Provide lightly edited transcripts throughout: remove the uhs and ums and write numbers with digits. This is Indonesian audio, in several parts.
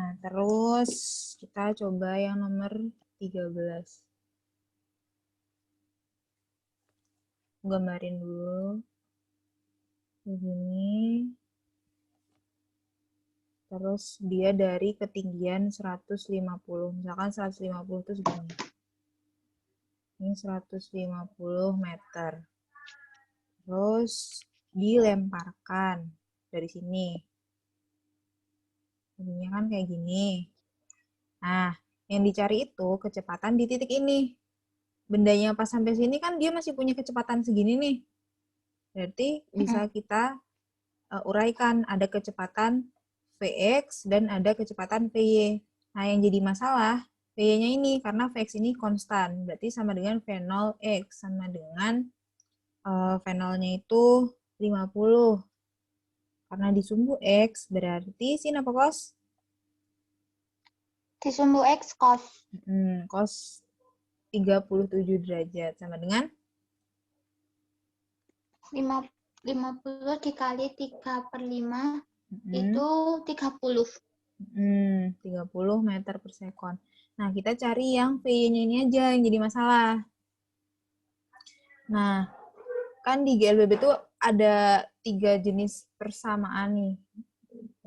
Nah, terus kita coba yang nomor 13. Gambarin dulu. Begini. Terus dia dari ketinggian 150. Misalkan 150 itu segini. Ini 150 meter. Terus dilemparkan dari sini. Jadinya kan kayak gini. Nah, yang dicari itu kecepatan di titik ini. Bendanya pas sampai sini kan dia masih punya kecepatan segini nih. Berarti bisa kita uraikan ada kecepatan Vx dan ada kecepatan Vy. Nah, yang jadi masalah Vy-nya ini karena Vx ini konstan. Berarti sama dengan V0x sama dengan V0-nya itu 50. Karena disumbu X berarti sin apa cos? Disumbu X cos. Cos 37 derajat sama dengan 50 dikali 3/5 itu 30. 30 meter per sekon. Nah, kita cari yang V-nya ini aja yang jadi masalah. Nah, kan di GLBB itu ada 3 jenis persamaan nih.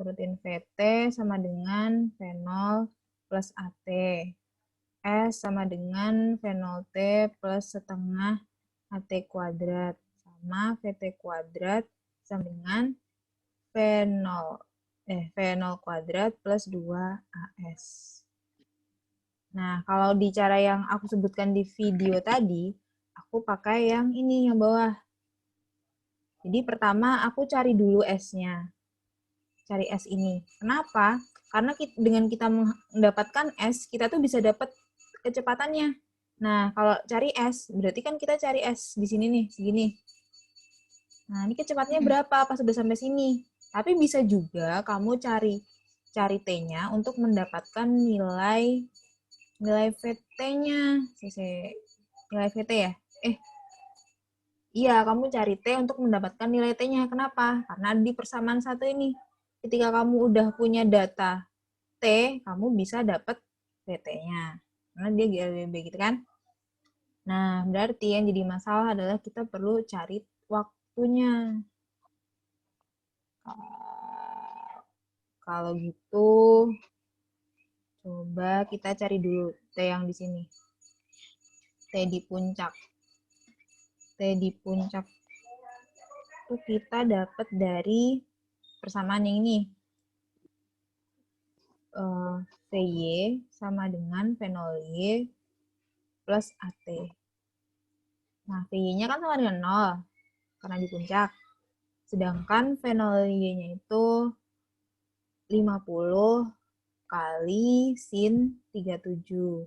Urutin VT sama dengan V0 plus AT. S sama dengan V0T plus setengah AT kuadrat. Sama VT kuadrat sama dengan V0 kuadrat plus 2AS. Nah, kalau di cara yang aku sebutkan di video tadi, aku pakai yang ini, yang bawah. Jadi pertama aku cari dulu S-nya. Cari S ini. Kenapa? Karena dengan kita mendapatkan S, kita tuh bisa dapat kecepatannya. Nah, kalau cari S, berarti kan kita cari S di sini nih, segini. Nah, ini kecepatannya berapa pas sudah sampai sini. Tapi bisa juga kamu cari T-nya untuk mendapatkan nilai VT-nya. Nilai VT ya? Iya, kamu cari T untuk mendapatkan nilai T-nya. Kenapa? Karena di persamaan satu ini. Ketika kamu udah punya data T, kamu bisa dapat VT-nya. Karena dia GLBB gitu kan. Nah, berarti yang jadi masalah adalah kita perlu cari waktunya. Kalau gitu, coba kita cari dulu T yang di sini. T di puncak. T di puncak itu kita dapat dari persamaan yang ini. Vy sama dengan V0y plus AT. Nah, Vy-nya kan sama dengan 0 karena di puncak. Sedangkan V0y-nya itu 50 kali sin 37.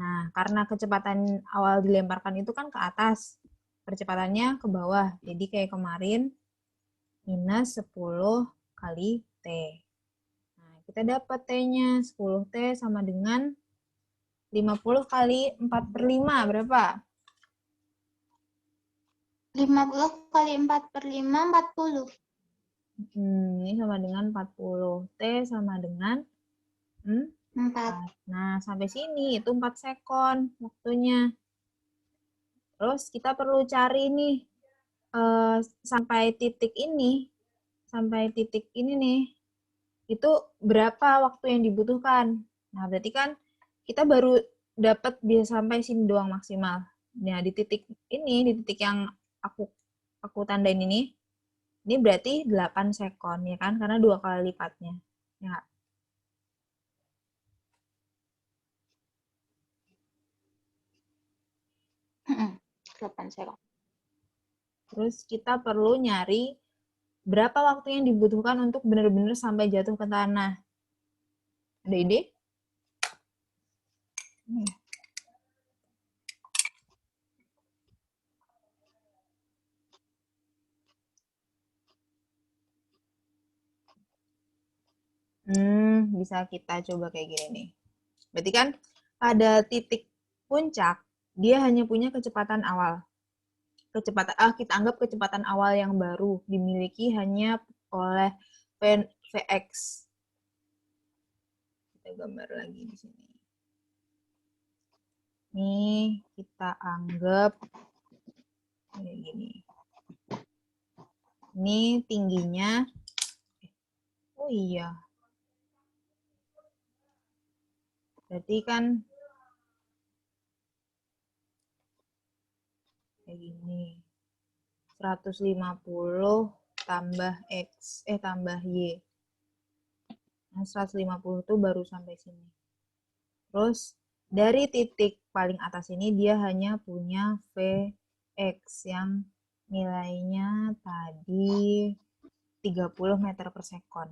Nah, karena kecepatan awal dilemparkan itu kan ke atas, percepatannya ke bawah. Jadi kayak kemarin, minus 10 kali T. Nah, kita dapat T-nya, 10T sama dengan 50 kali 4/5, berapa? 50 kali 4/5, 40. Ini sama dengan 40. T sama dengan 4. Nah, sampai sini itu 4 sekon waktunya. Terus kita perlu cari nih, sampai titik ini nih, itu berapa waktu yang dibutuhkan. Nah, berarti kan kita baru dapat bisa sampai sini doang maksimal. Nah, di titik yang aku tandain ini berarti 8 sekon, ya kan? Karena 2 kali lipatnya. Ya. 8 sekon. Terus kita perlu nyari berapa waktu yang dibutuhkan untuk benar-benar sampai jatuh ke tanah. Ada ide? Bisa kita coba kayak gini nih. Berarti kan pada titik puncak, dia hanya punya kecepatan awal. Kita anggap kecepatan awal yang baru dimiliki hanya oleh Vx. kita gambar lagi di sini. Nih, kita anggap kayak gini. Ini tingginya, oh iya, berarti kan kayak gini. 150 tambah X, tambah Y. Nah, 150 itu baru sampai sini. Terus, dari titik paling atas ini dia hanya punya Vx yang nilainya tadi 30 meter per sekon.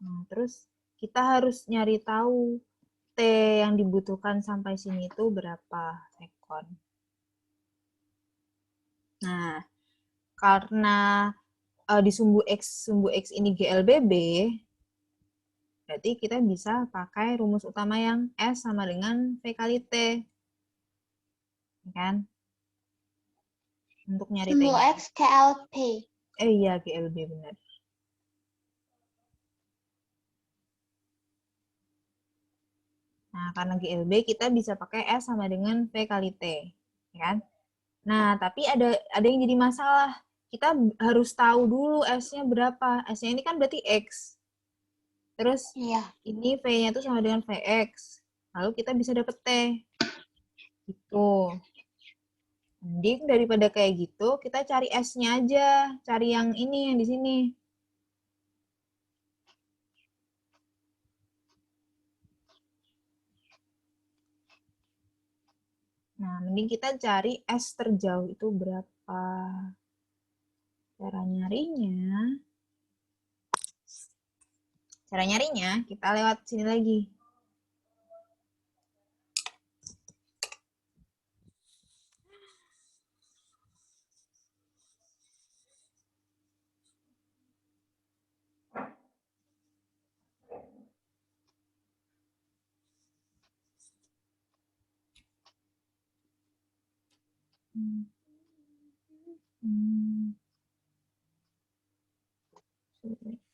Nah, terus kita harus nyari tahu T yang dibutuhkan sampai sini itu berapa sekon. Nah, karena di sumbu X ini GLBB, berarti kita bisa pakai rumus utama yang S sama dengan V kali T. Kan? Untuk nyari Sumbu T-nya. X GLB. Iya, GLB benar. Nah, karena GLB kita bisa pakai S sama dengan V kali T. Kan? Nah, tapi ada yang jadi masalah. Kita harus tahu dulu S-nya berapa. S-nya ini kan berarti X. Terus ini V-nya itu sama dengan Vx. Lalu kita bisa dapet T. Gitu. Mending daripada kayak gitu, kita cari S-nya aja. Cari yang ini, yang di sini. Nah, mending kita cari S terjauh itu berapa. Cara nyarinya, kita lewat sini lagi.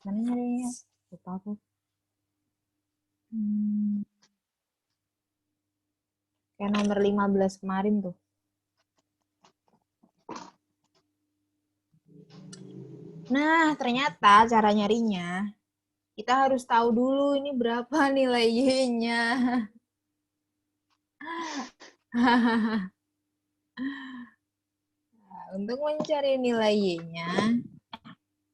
Mana nyarinya? Lupa aku. Kayak nomor 15 kemarin tuh. Nah, ternyata cara nyarinya, kita harus tahu dulu ini berapa nilai Y-nya. Nah, untuk mencari nilai Y-nya,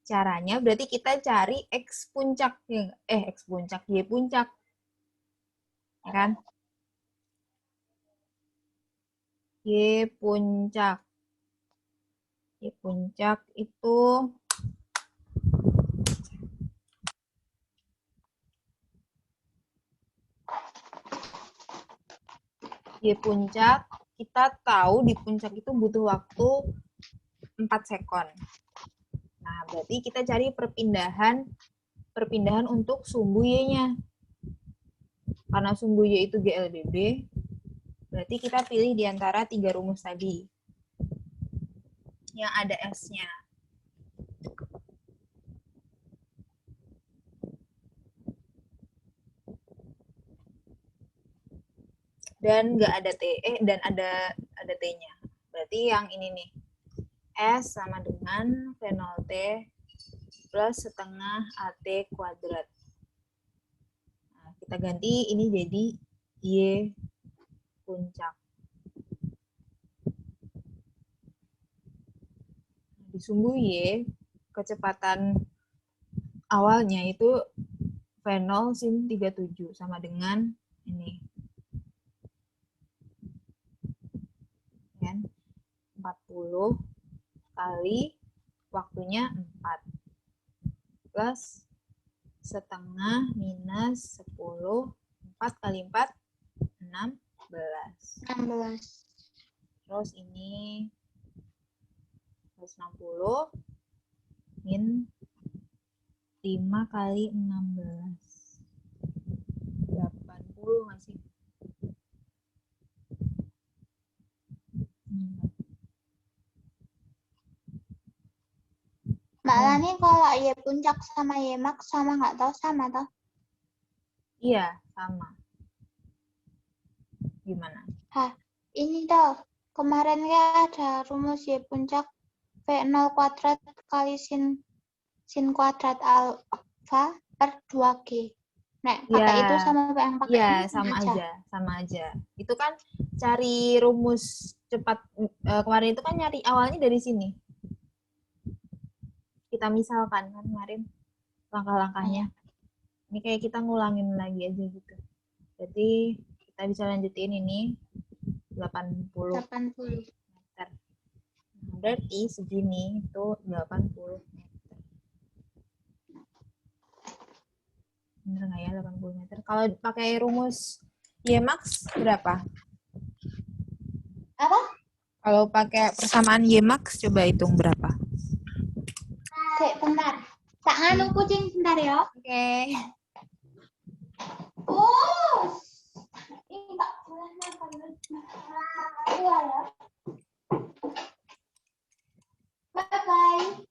caranya berarti kita cari X puncak. X puncak, Y puncak. Ya kan? Y puncak. Y puncak itu Y puncak, kita tahu di puncak itu butuh waktu 4 sekon. Nah, berarti kita cari perpindahan untuk sumbu Y-nya. Karena sumbu Y itu GLBB, berarti kita pilih di antara 3 rumus tadi. Yang ada S-nya. Dan nggak ada T, dan ada T-nya. Berarti yang ini nih. S sama dengan V0T plus setengah AT kuadrat. Nah, kita ganti ini jadi Y puncak. Di sumbu Y, kecepatan awalnya itu V0 sin 37 sama dengan ini. Kan? 40 kali waktunya 4 plus setengah minus 10, 4 kali 4 16. Terus ini 160 min 5 kali 16. 80 nggak sih? Mbak Nih kalau Y puncak sama Y max sama nggak tahu sama toh? Iya, sama. Gimana? Ini toh. Kemarin ya ada rumus Y puncak V0 kuadrat kali sin kuadrat alfa per 2G. Nah, pakai Ya, itu sama yang pakai iya, ini sama aja. Itu kan cari rumus cepat kemarin itu kan nyari awalnya dari sini. Kita misalkan kan kemarin langkah-langkahnya. Ini kayak kita ngulangin lagi aja gitu. Jadi kita bisa lanjutin ini 80 meter. Nah, berarti segini itu 80 meter. Bener nggak ya 80 meter? Kalau pakai rumus Y max berapa? Apa? Kalau pakai persamaan Y max coba hitung berapa? Cek, bentar. Tak nganu kucing bentar ya. Oke. Ini tak boleh makan. Iya ya. Bye-bye.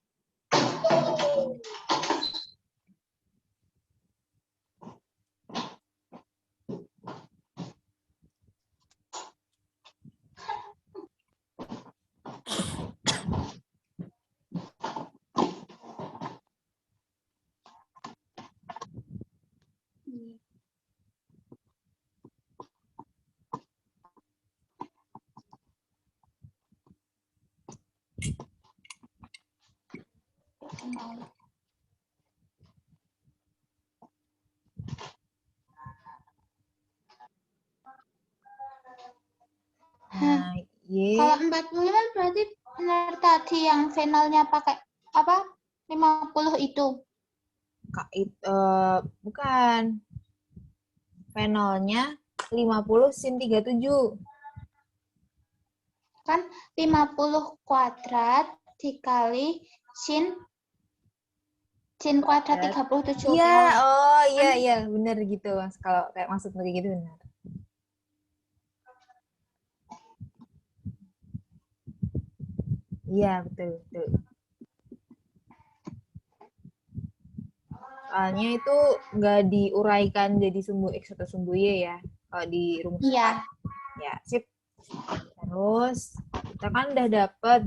Nah, Y Kalau 45 berarti benar tadi yang finalnya pakai apa? 50 itu. bukan. Penolnya 50 sin 37. Kan 50 kuadrat dikali sin kuadrat 37. Iya, oh iya, benar gitu. Kalau kayak maksud kayak gitu benar. Iya, betul. Soalnya itu nggak diuraikan jadi sumbu X atau sumbu Y ya. Kalau di rumus Iya. ya, sip. Terus kita kan udah dapet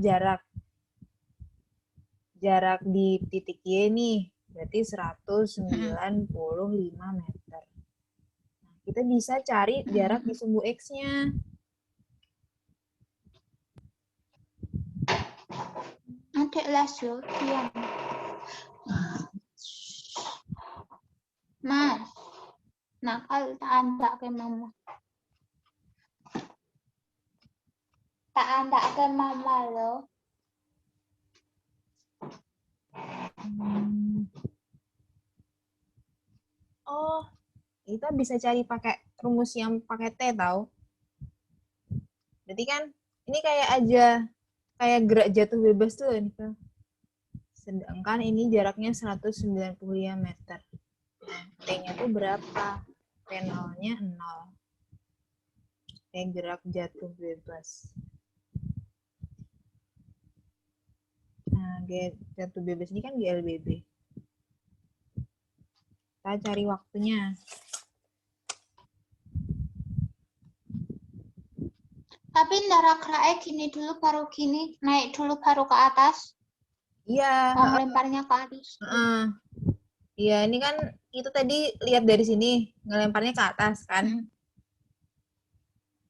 jarak di titik Y nih. Berarti 195 meter. Nah, kita bisa cari jarak di sumbu X-nya. Adik les yo, diam. Mas, nakal tak andak ke mama. Tak andak ke mama lo. Oh, kita bisa cari pakai rumus yang pakai T tahu. Berarti kan ini kayak gerak jatuh bebas tuh nih. Sedangkan ini jaraknya 195 meter. Nah, T-nya tuh berapa? P0-nya 0. Kayak gerak jatuh bebas. Nah, jatuh bebas ini kan GLBB. Kita cari waktunya. Tapi narak raek gini dulu baru gini, naik dulu baru ke atas. Iya. Mau lemparnya ke atas. Iya, ini kan itu tadi lihat dari sini, ngelemparnya ke atas kan.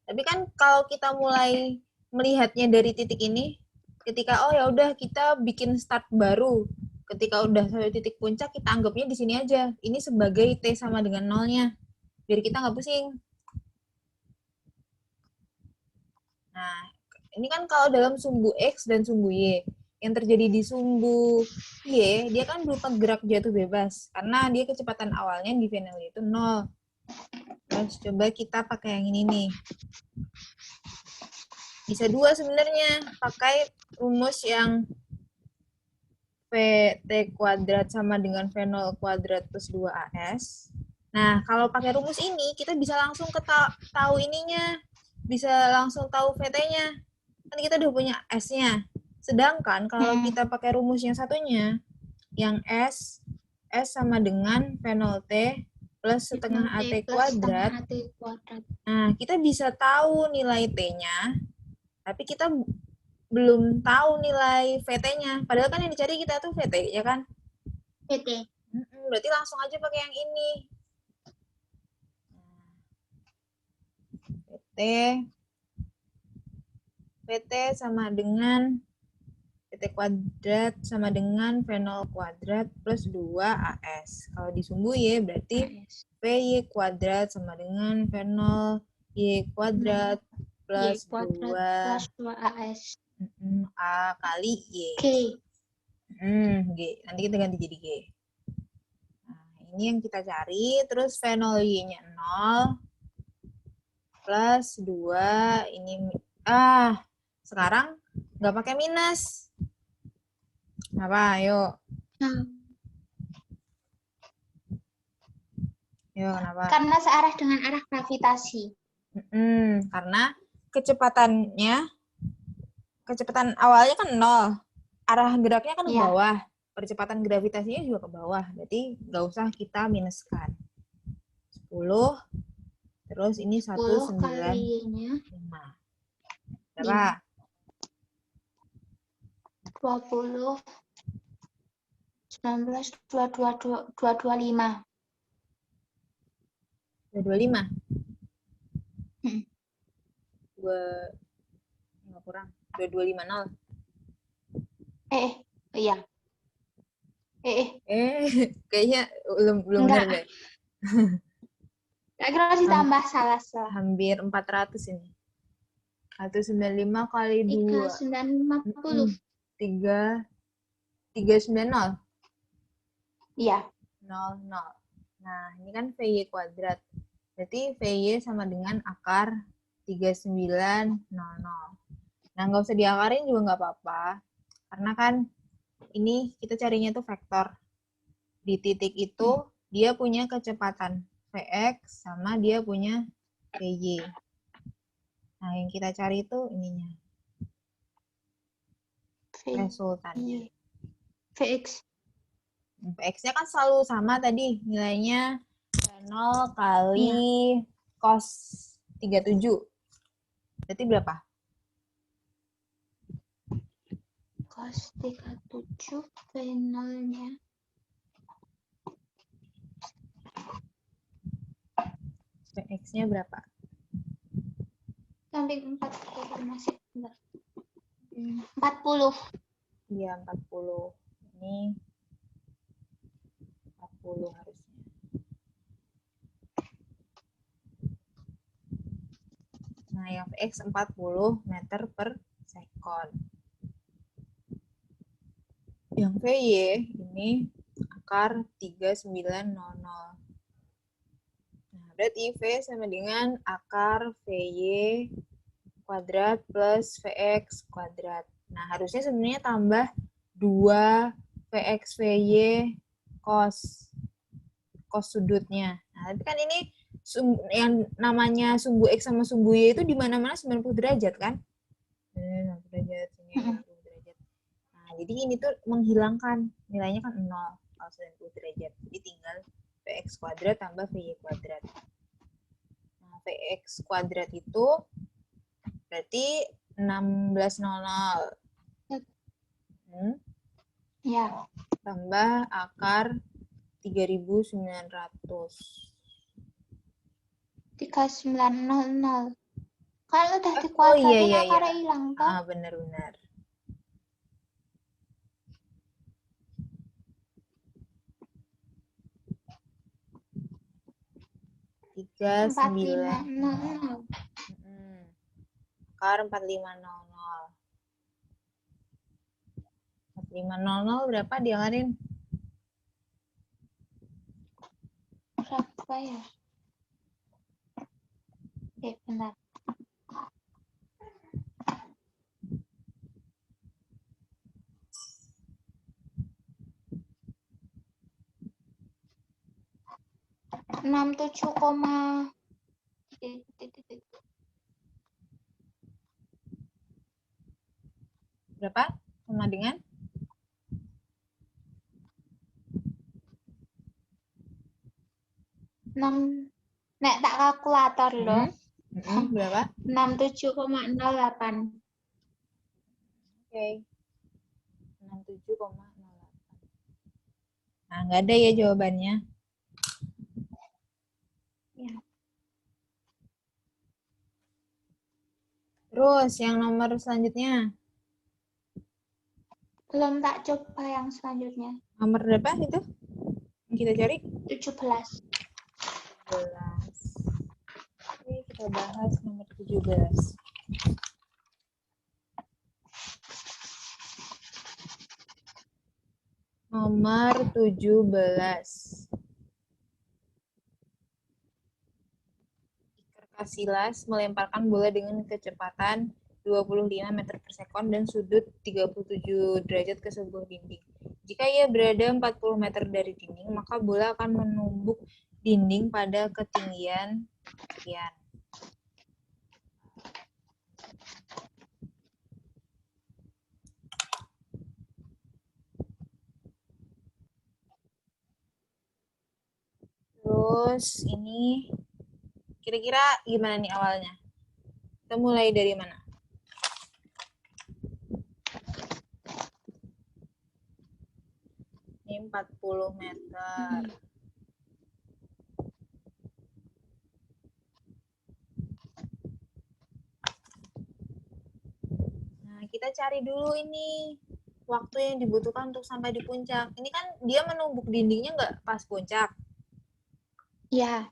Tapi kan kalau kita mulai melihatnya dari titik ini, ketika oh ya udah kita bikin start baru, ketika udah sampai titik puncak kita anggapnya di sini aja. Ini sebagai T sama dengan nolnya, biar kita nggak pusing. Nah, ini kan kalau dalam sumbu X dan sumbu Y, yang terjadi di sumbu Y, dia kan berupa gerak jatuh bebas, karena dia kecepatan awalnya di final itu 0. Terus coba kita pakai yang ini nih. Bisa dua sebenarnya, pakai rumus yang VT kuadrat sama dengan V0 kuadrat plus 2AS. Nah, kalau pakai rumus ini, kita bisa langsung tahu ininya. Bisa langsung tahu VT-nya. Kan kita udah punya S-nya. Sedangkan kalau kita pakai rumus yang satunya, yang S sama dengan V0T plus setengah AT kuadrat. Nah, kita bisa tahu nilai T-nya, tapi kita belum tahu nilai VT-nya. Padahal kan yang dicari kita tuh VT, ya kan? VT. Berarti langsung aja pakai yang ini. VT sama dengan VT kuadrat sama dengan V0 kuadrat plus 2AS. Kalau disungguh ya berarti VY kuadrat sama dengan V0 Y kuadrat plus 2AS. A kali Y. G. G. Nanti kita ganti jadi G. Nah, ini yang kita cari. Terus V0 Y-nya 0 plus 2. Ini sekarang nggak pakai minus. Apa? Ayo. Ayo, kenapa? Karena searah dengan arah gravitasi. Karena kecepatan awalnya kan 0. Arah geraknya kan ke bawah. Percepatan gravitasinya juga ke bawah. Berarti nggak usah kita minuskan. 10. Terus ini 195. Berapa? 20. 19, 225. 225? 2 kurang. 2250. Iya. Kayaknya belum benar deh. Kira ditambah salah. Hampir 400 ini. 195 kali 2. 3950. 390. Iya. 0. Nah, ini kan VY kuadrat. Berarti VY sama dengan akar 3900. Nah, nggak usah diakarin juga nggak apa-apa. Karena kan ini kita carinya tuh vektor. Di titik itu dia punya kecepatan Vx sama dia punya Vy. Nah, yang kita cari itu ininya. Resultannya. Vx. Vx-nya kan selalu sama tadi. Nilainya 0 kali cos 37. Berarti berapa? Cos 37 V0-nya. Vx-nya berapa? Samping 40 masih benar. 40. Iya, 40. Ini 40 harusnya. Nah, yang Vx 40 meter per sekon. Yang Vy ini akar 3900. Nah, berarti V sama dengan akar Vy kuadrat plus Vx kuadrat. Nah, harusnya sebenarnya tambah 2 Vx Vy cos sudutnya. Nah, tapi kan ini yang namanya sumbu X sama sumbu Y itu di mana-mana 90 derajat kan? 90 derajat, sini 90 derajat. Nah, jadi ini tuh menghilangkan nilainya kan 0 kalau 90 derajat. Jadi tinggal Vx kuadrat tambah Vy kuadrat. Nah, Vx kuadrat itu berarti 1600. Ya. Tambah akar 3900. 3900. Kan udah dikuadratin akarnya hilang kan? Benar-benar. Tiga 4500. Akar 4500. 4500 berapa diangkarin? Berapa ya? Benar. Enam 7, berapa? Sama dengan Nek tak kalkulator loh. Berapa? 67,08. Oke. 67,08. Nah, nggak ada ya jawabannya. Ya. Terus yang nomor selanjutnya. Belum tak coba yang selanjutnya. Nomor berapa itu? Yang kita cari? 17. 17. Oke, kita bahas nomor 17. Nomor 17. Iker Casillas melemparkan bola dengan kecepatan 25 meter per sekon dan sudut 37 derajat ke sebuah dinding. Jika ia berada 40 meter dari dinding, maka bola akan menumbuk dinding pada ketinggian sekian. Terus ini kira-kira gimana nih awalnya? Kita mulai dari mana? Ini 40 meter. Nah, kita cari dulu ini waktu yang dibutuhkan untuk sampai di puncak. Ini kan dia menumbuk dindingnya nggak pas puncak. Ya.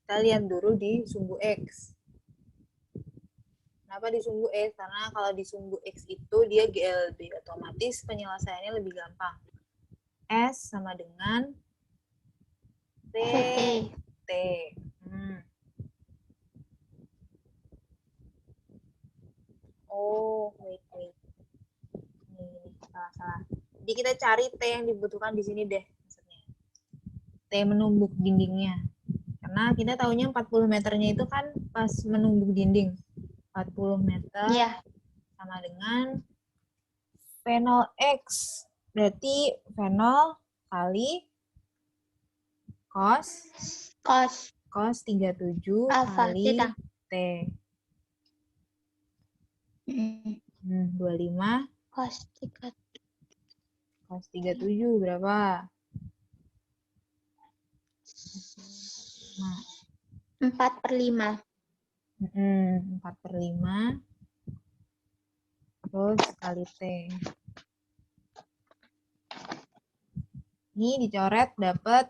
Kita lihat dulu di sumbu X. Kenapa di sumbu X? Karena kalau di sumbu X itu dia GLB, otomatis penyelesaiannya lebih gampang. S sama dengan T. T. Oh, wait. Ini salah. Jadi kita cari T yang dibutuhkan di sini deh. Maksudnya. T menumbuk dindingnya. Karena kita tahunya 40 meternya itu kan pas menumbuk dinding. 40 meter Ya. sama dengan V0 X. Berarti V0 kali cos 37 alpha, kali theta. T. 25 Cos 37 berapa? 4/5. 4/5 terus kali T. Ini dicoret dapat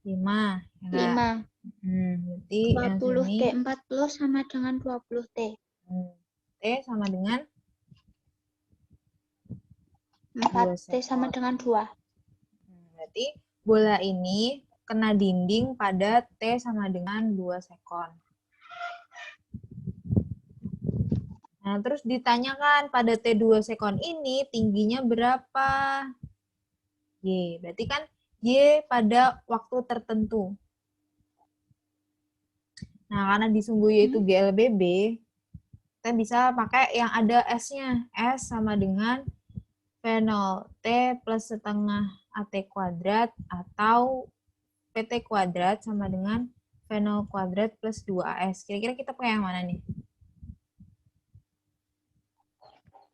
5. 5. Berarti 20 yang sini T 40 sama dengan 20 T. T sama dengan 4 T sama dengan 2. Berarti bola ini kena dinding pada T sama dengan 2 sekon. Nah, terus ditanyakan pada T2 sekon ini tingginya berapa? Y. Berarti kan Y pada waktu tertentu. Nah, karena di sumbu Y itu GLBB, kita bisa pakai yang ada S-nya. S sama dengan V0 T plus setengah AT kuadrat atau PT kuadrat sama dengan V0 kuadrat plus 2AS. Kira-kira kita pakai yang mana nih?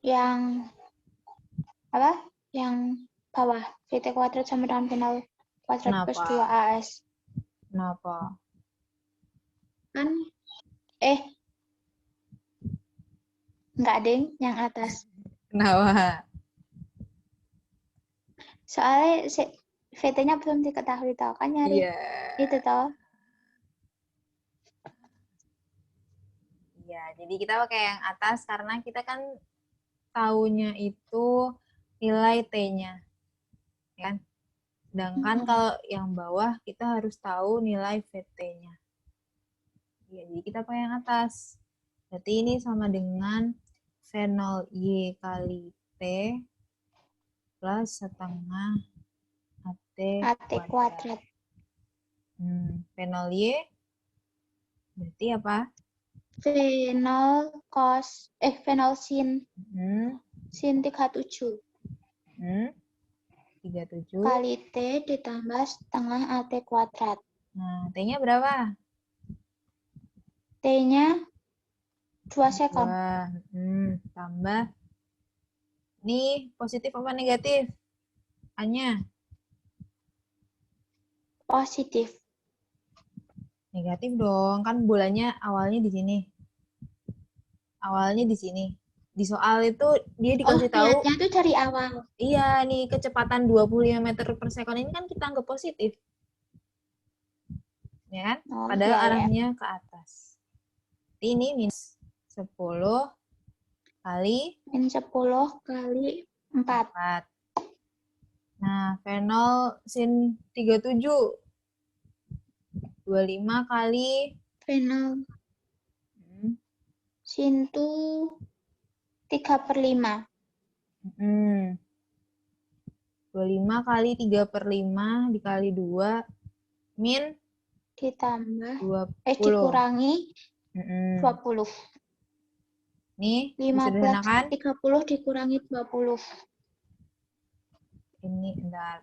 Yang apa? Yang bawah. VT kuadrat sama dengan V0 kuadrat plus 2AS. Kenapa? Kan enggak, Ding, yang atas. Kenapa? Soalnya VT-nya belum diketahui tau kan nyari. Itu tau. Iya, jadi kita pakai yang atas karena kita kan taunya itu nilai T-nya. Kan? Sedangkan kalau yang bawah kita harus tahu nilai VT-nya. Ya, jadi kita pakai yang atas. Berarti ini sama dengan V0Y kali T plus setengah AT kuadrat. V0Y berarti apa? V0 sin. Sin 37. 37 kali T ditambah setengah AT kuadrat. Nah, T-nya berapa? T-nya 2 sekon. 2. Tambah. Ini positif apa negatif? A-nya Positif. negatif dong. Kan bolanya awalnya di sini. Awalnya di sini. Di soal itu dia dikasih tahu. Lihatnya tuh dari awal. Iya, nih kecepatan 25 meter per sekon ini kan kita anggap positif. Ya kan? Padahal arahnya ke atas. Ini minus 10 kali Min 10 kali 4. 4. Nah, V0 sin 37. 25 kali V0 sin 3/5. 25 kali 3/5 dikali 2 min Ditambah 20. dikurangi 20. Nih, 15 disederhanakan. 30 dikurangi 20. Ini bentar.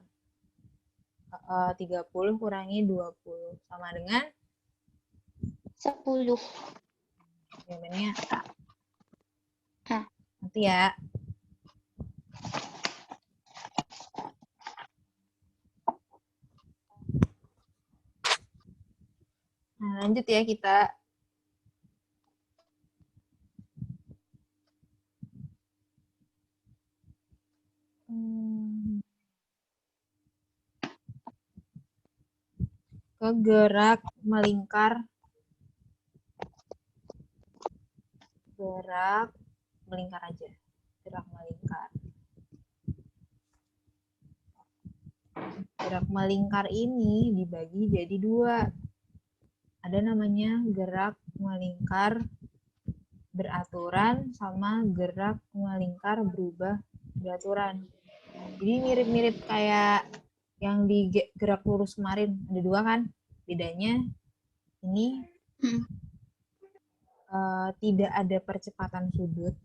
30 kurangi 20 sama dengan 10. jawabannya A. A. Nanti ya. Nah, lanjut ya kita. Ke gerak melingkar. Gerak melingkar aja. Gerak melingkar. Gerak melingkar ini dibagi jadi 2. Ada namanya gerak melingkar beraturan sama gerak melingkar berubah beraturan. Jadi mirip-mirip kayak yang di gerak lurus kemarin. Ada 2 kan? Bedanya ini tidak ada percepatan sudut.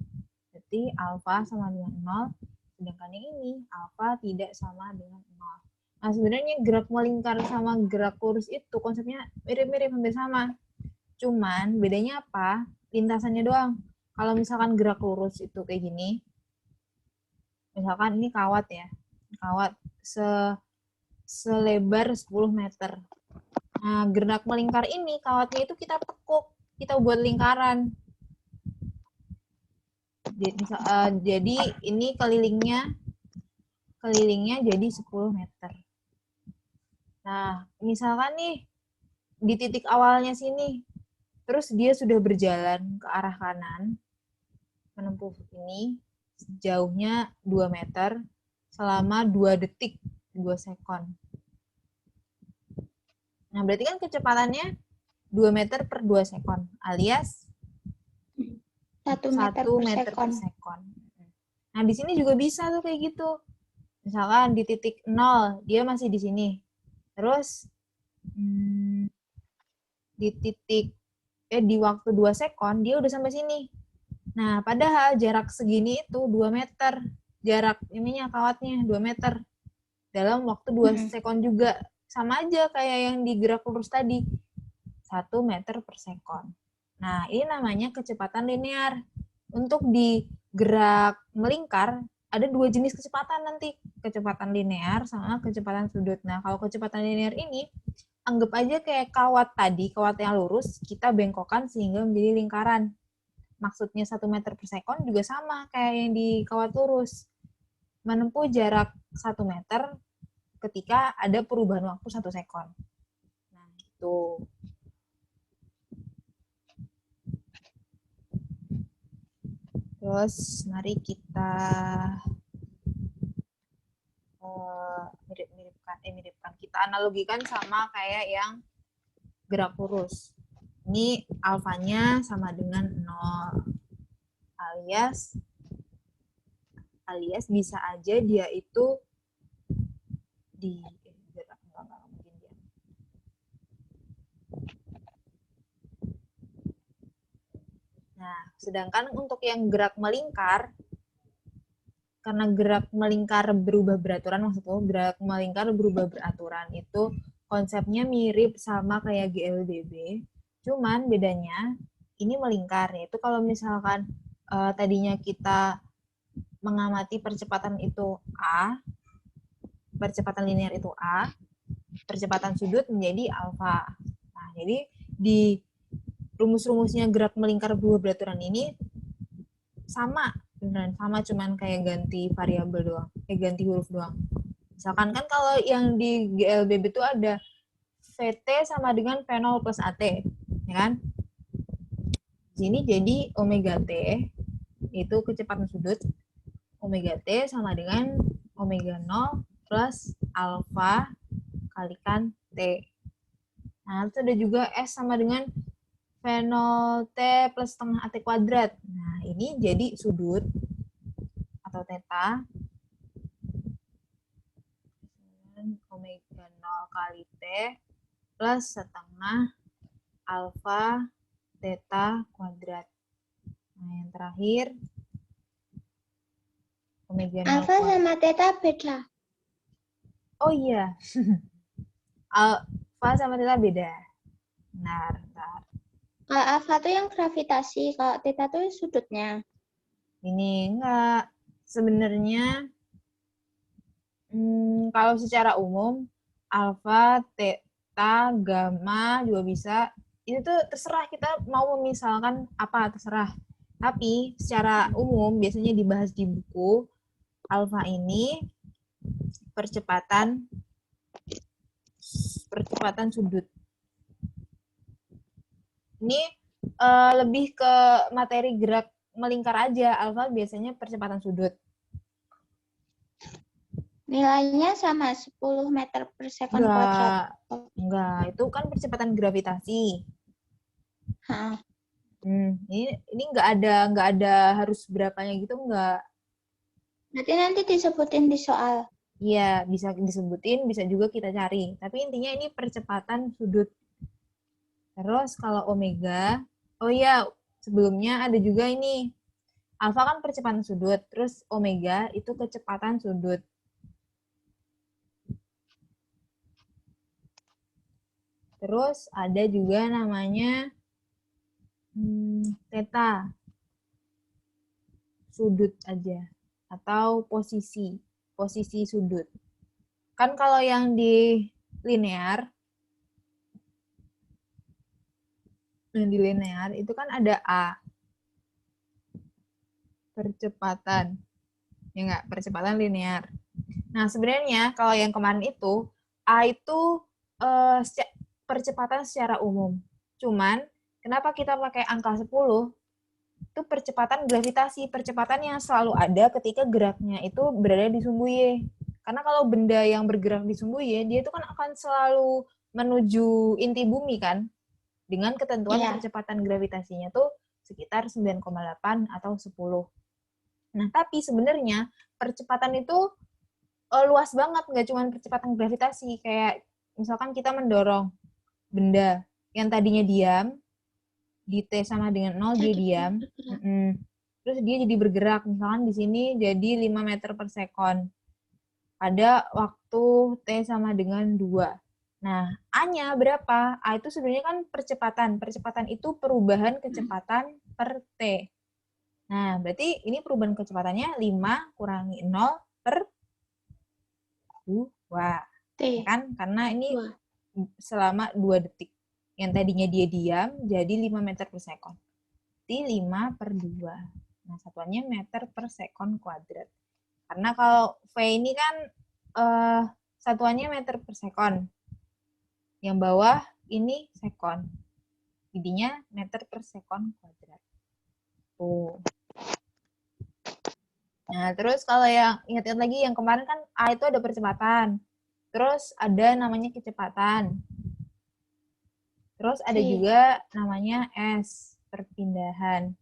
Berarti alfa sama dengan 0. Sedangkan yang ini alfa tidak sama dengan 0. Nah, sebenarnya gerak melingkar sama gerak lurus itu konsepnya mirip-mirip, hampir sama. Cuman bedanya apa? Lintasannya doang. Kalau misalkan gerak lurus itu kayak gini, misalkan ini kawat ya, kawat selebar 10 meter. Nah, gerak melingkar ini, kawatnya itu kita tekuk, kita buat lingkaran. Jadi ini kelilingnya jadi 10 meter. Nah, misalkan nih di titik awalnya sini, terus dia sudah berjalan ke arah kanan, menempuh ini, jauhnya 2 meter, selama 2 detik, 2 sekon. Nah, berarti kan kecepatannya 2 meter per 2 sekon, alias 1 meter per sekon. Nah, di sini juga bisa tuh kayak gitu. Misalkan di titik 0, dia masih di sini. Terus di waktu 2 sekon dia udah sampai sini. Nah, padahal jarak segini itu 2 meter. Jarak ininya kawatnya 2 meter. Dalam waktu 2 sekon juga. Sama aja kayak yang di gerak lurus tadi. 1 meter per sekon. Nah, ini namanya kecepatan linear. Untuk di gerak melingkar, ada 2 jenis kecepatan nanti. Kecepatan linear sama kecepatan sudut. Nah, kalau kecepatan linear ini, anggap aja kayak kawat tadi, kawat yang lurus, kita bengkokkan sehingga menjadi lingkaran. Maksudnya 1 meter per sekon juga sama kayak yang di kawat lurus. Menempuh jarak 1 meter ketika ada perubahan waktu 1 sekon. Nah, gitu. Terus mari kita miripkan. Kita analogikan sama kayak yang gerak lurus. Ini alfanya sama dengan 0. Alias bisa aja dia itu di gerak enggak mungkin dia. Nah, sedangkan untuk yang gerak melingkar, karena gerak melingkar berubah beraturan, maksudku gerak melingkar berubah beraturan itu konsepnya mirip sama kayak GLDB, cuman bedanya ini melingkar, yaitu kalau misalkan tadinya kita mengamati percepatan itu A, percepatan linear itu A, percepatan sudut menjadi alfa. Nah, jadi di rumus-rumusnya gerak melingkar berubah beraturan ini sama, beneran sama, cuman kayak ganti variabel doang, ganti huruf doang. Misalkan kan kalau yang di GLBB itu ada VT sama dengan V0 plus AT, ya kan? Sini jadi omega T itu kecepatan sudut, omega T sama dengan omega 0 plus alfa kalikan T. Nah, itu ada juga S sama dengan V0 T plus setengah AT kuadrat. Nah, ini jadi sudut atau theta omega 0 kali T plus setengah alfa theta kuadrat. Nah, yang terakhir omega 0 Alfa sama theta beda. Oh iya. Alfa sama theta beda. Benar. Kalau alfa itu yang gravitasi, kalau theta itu sudutnya. Ini enggak. Sebenarnya kalau secara umum alfa, theta, gamma juga bisa. Itu tuh terserah kita mau memisalkan apa, terserah. Tapi secara umum biasanya dibahas di buku alfa ini percepatan sudut. Ini lebih ke materi gerak melingkar aja. Alfa biasanya percepatan sudut. Nilainya sama 10 meter per sekon kuadrat. Enggak, itu kan percepatan gravitasi. Ini nggak ada harus berapanya gitu, enggak. Berarti nanti disebutin di soal. Iya, bisa disebutin, bisa juga kita cari. Tapi intinya ini percepatan sudut. Terus kalau omega, oh iya, sebelumnya ada juga ini. Alfa kan percepatan sudut, terus omega itu kecepatan sudut. Terus ada juga namanya theta, sudut aja, atau posisi sudut. Kan kalau yang di linear itu kan ada A, percepatan, ya nggak, percepatan linear. Nah, sebenarnya kalau yang kemarin itu A itu percepatan secara umum. Cuman kenapa kita pakai angka 10? Itu percepatan gravitasi, percepatan yang selalu ada ketika geraknya itu berada di sumbu Y. Karena kalau benda yang bergerak di sumbu Y, dia itu kan akan selalu menuju inti bumi kan, dengan ketentuan percepatan gravitasinya tuh sekitar 9,8 atau 10. Nah, tapi sebenarnya percepatan itu luas banget, nggak cuma percepatan gravitasi. Kayak misalkan kita mendorong benda yang tadinya diam, di T sama dengan 0 dia diam, terus dia jadi bergerak. Misalkan di sini jadi 5 meter per sekon pada waktu T sama dengan 2. Nah, A-nya berapa? A itu sebenarnya kan percepatan. Percepatan itu perubahan kecepatan per T. Nah, berarti ini perubahan kecepatannya 5 kurangi 0 per 2. Ya kan? Karena ini selama 2 detik. Yang tadinya dia diam, jadi 5 meter per sekon. Berarti 5 per 2. Nah, satuannya meter per sekon kuadrat. Karena kalau V ini kan satuannya meter per sekon. Yang bawah ini sekon. Jadinya meter per sekon kuadrat. Tuh. Nah, terus kalau yang ingat-ingat lagi yang kemarin kan A itu ada percepatan. Terus ada namanya kecepatan. Terus ada juga namanya S, perpindahan.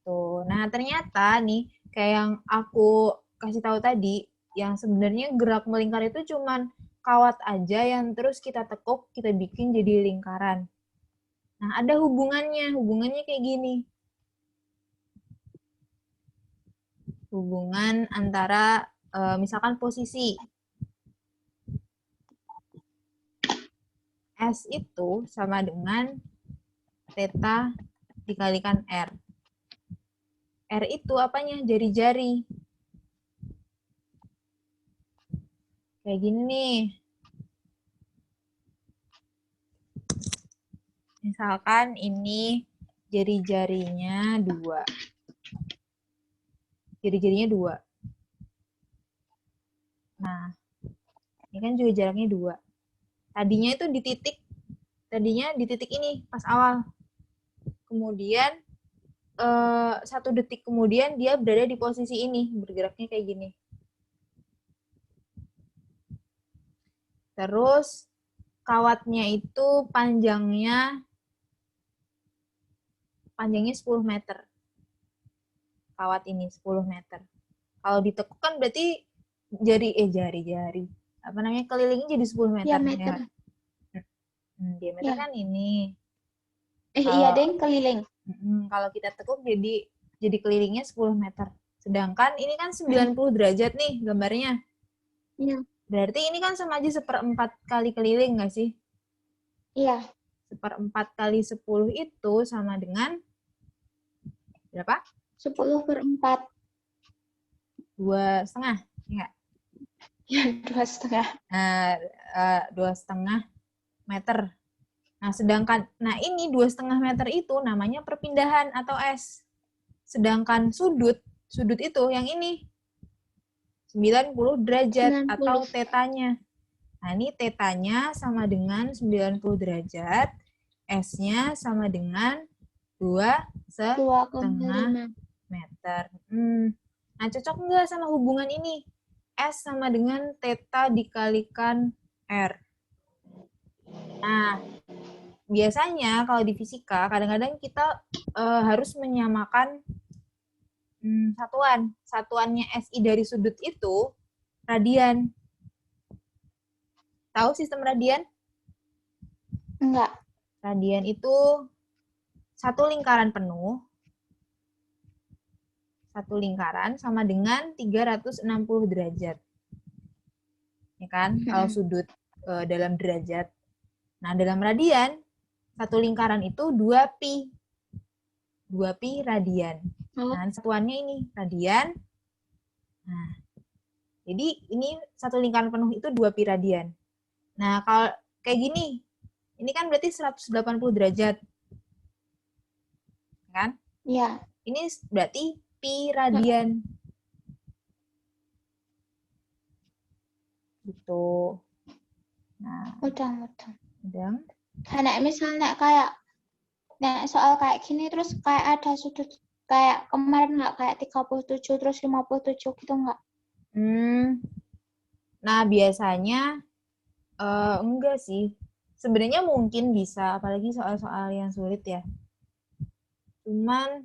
Tuh. Nah, ternyata nih kayak yang aku kasih tahu tadi, yang sebenarnya gerak melingkar itu cuman kawat aja yang terus kita tekuk, kita bikin jadi lingkaran. Nah, ada hubungannya. Hubungannya kayak gini. Hubungan antara misalkan posisi S itu sama dengan theta dikalikan R. R itu apanya? Jari-jari. Kayak gini nih. Misalkan ini jari-jarinya 2. Jari-jarinya 2. Nah, ini kan juga jaraknya 2. Tadinya itu di titik ini pas awal. Kemudian 1 detik kemudian dia berada di posisi ini, bergeraknya kayak gini. Terus kawatnya itu panjangnya 10 meter. Kawat ini 10 meter. Kalau ditekuk kan berarti jari. Apa namanya? Kelilingnya jadi 10 meter. Diameter. Ya. Diameter kan ini. Iya, Deng, keliling. Kalau kita tekuk jadi kelilingnya 10 meter. Sedangkan ini kan 90 derajat nih gambarnya. Iya. Berarti ini kan sama aja 1/4 kali keliling nggak sih? Iya. 1/4 kali 10 itu sama dengan berapa? 10/4. 2,5. Enggak? Ya, 2,5. 2,5 meter. Nah, sedangkan ini 2,5 meter itu namanya perpindahan atau S. Sedangkan sudut itu yang ini 90 derajat 90. atau tetanya. Nah, ini tetanya sama dengan 90 derajat, S-nya sama dengan 2,5 meter. Nah, cocok nggak sama hubungan ini? S sama dengan theta dikalikan R. Nah, biasanya kalau di fisika, kadang-kadang kita harus menyamakan satuan. Satuannya SI dari sudut itu radian. Tahu sistem radian? Enggak. Radian itu satu lingkaran penuh. Satu lingkaran sama dengan 360 derajat. Ya kan? Kalau sudut dalam derajat. Nah, dalam radian, satu lingkaran itu 2pi. 2pi radian. Nah, satuannya ini radian. Nah, jadi ini satu lingkaran penuh itu 2pi radian. Nah, kalau kayak gini, ini kan berarti 180 derajat. Kan? Iya. Ini berarti pi radian. Gitu. Nah, Udah. Udah. Misalnya kayak soal kayak gini terus kayak ada sudut kayak kemarin nggak kayak 37 terus 57 gitu nggak? Nah, biasanya enggak sih. Sebenarnya mungkin bisa, apalagi soal-soal yang sulit ya. Cuman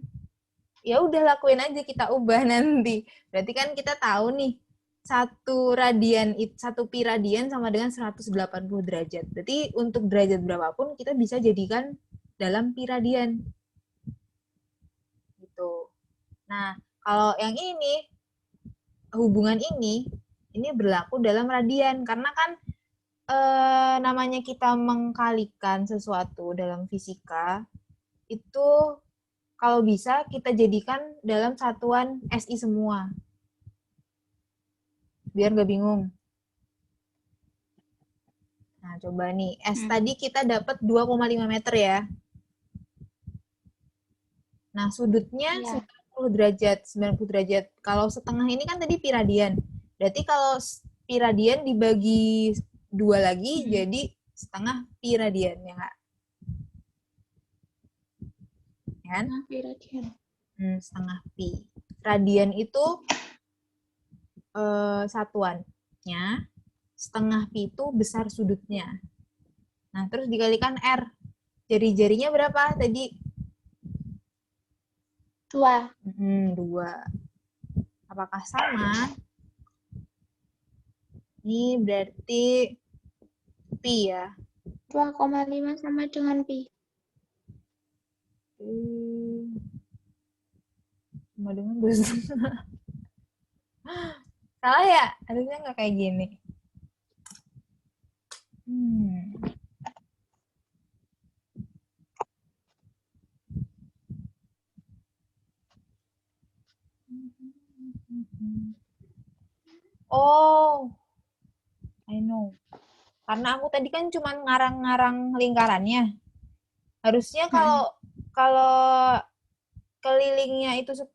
ya udah lakuin aja, kita ubah nanti. Berarti kan kita tahu nih, 1 pi radian sama dengan 180 derajat. Berarti untuk derajat berapapun kita bisa jadikan dalam pi radian. Gitu. Nah, kalau yang ini, hubungan ini berlaku dalam radian. Karena kan namanya kita mengkalikan sesuatu dalam fisika, itu kalau bisa kita jadikan dalam satuan SI semua. Biar nggak bingung. Nah, coba nih. S tadi kita dapat 2,5 meter ya. Nah, sudutnya 90 derajat. 90 derajat. Kalau setengah ini kan tadi pi radian. Berarti kalau pi radian dibagi 2 lagi, jadi setengah pi radian, ya nggak? Kan? Pi radian. Setengah pi. Radian itu satuannya, setengah pi itu besar sudutnya. Nah, terus dikalikan R. Jari-jarinya berapa tadi? 2. 2. Apakah sama? Ini berarti pi ya. 2,5 sama dengan pi. sama dengan 2,5. Salah ya? Harusnya nggak kayak gini. Oh, I know. Karena aku tadi kan cuma ngarang-ngarang lingkarannya. Harusnya kalau kelilingnya itu 10,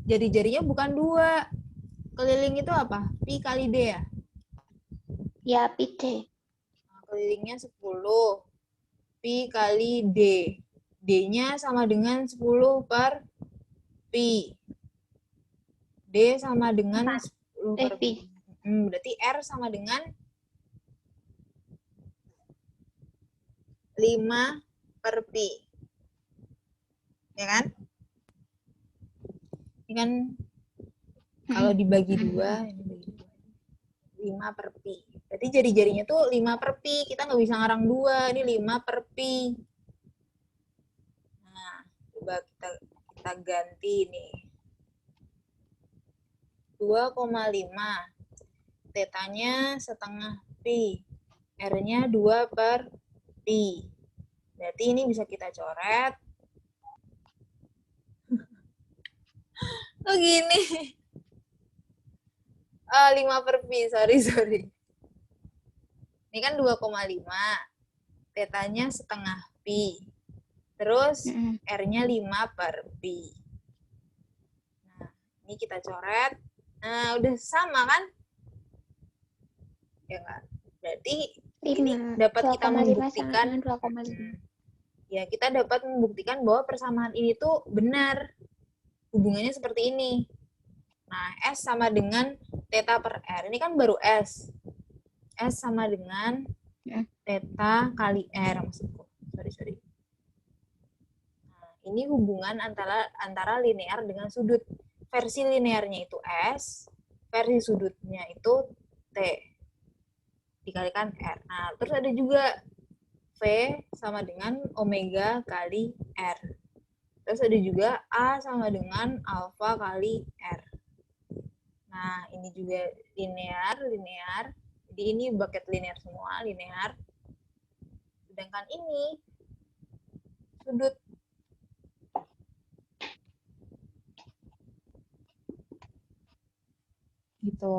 jari-jarinya bukan 2. Keliling itu apa? Pi kali D ya? Ya, pide. Nah, kelilingnya 10. Pi kali D. D-nya sama dengan 10 per Pi. D sama dengan 10 per Pi. Berarti R sama dengan 5 per Pi. Ya kan? Ini kan kalau dibagi 2, ini bagi 2. 5 per Pi. Berarti jari-jarinya tuh 5 per Pi. Kita nggak bisa ngarang 2. Ini 5 per Pi. Nah, coba kita ganti nih. 2,5. Tetanya setengah Pi. R-nya 2 per Pi. Berarti ini bisa kita coret. Oh gini. 5 per Pi, sorry. Ini kan 2,5. Tetanya setengah Pi. Terus R-nya 5 per Pi. Nah, ini kita coret. Nah, udah sama kan? Ya kan? Berarti 5. ini dapat kita 2,5 membuktikan. sama dengan 2,5. Ya, kita dapat membuktikan bahwa persamaan ini tuh benar. Hubungannya seperti ini. Nah, S sama dengan theta per R. Ini kan baru S. S sama dengan theta kali R maksudku. Sorry. Nah, ini hubungan antara linear dengan sudut. Versi linearnya itu S, versi sudutnya itu T. Dikalikan R. Nah, terus ada juga V sama dengan omega kali R. Terus ada juga A sama dengan alfa kali R. Nah, ini juga linear. Jadi ini bucket linear semua, linear. Sedangkan ini sudut. Gitu.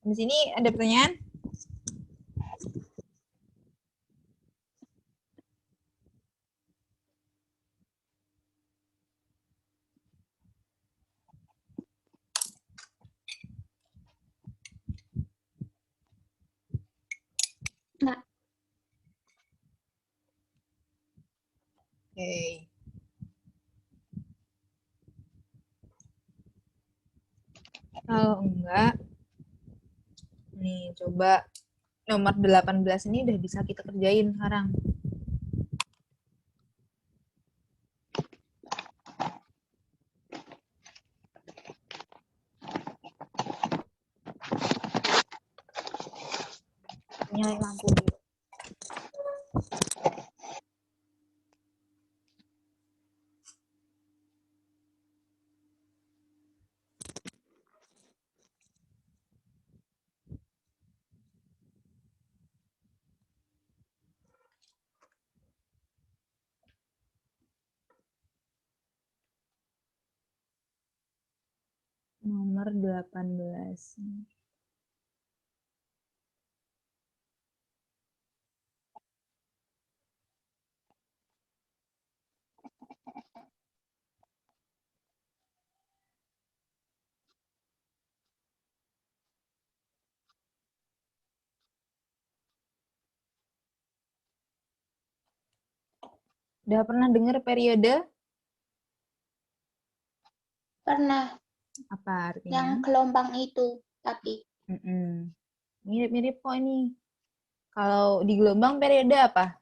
Di sini ada pertanyaan? Enggak. Oke. Kalau enggak, nih coba nomor 18 ini udah bisa kita kerjain sekarang. Nyalain lampu dulu. Nomor 18. Udah pernah dengar periode? Pernah. Apa artinya? Yang gelombang itu, tapi. Mirip-mirip kok ini. Kalau di gelombang periode apa?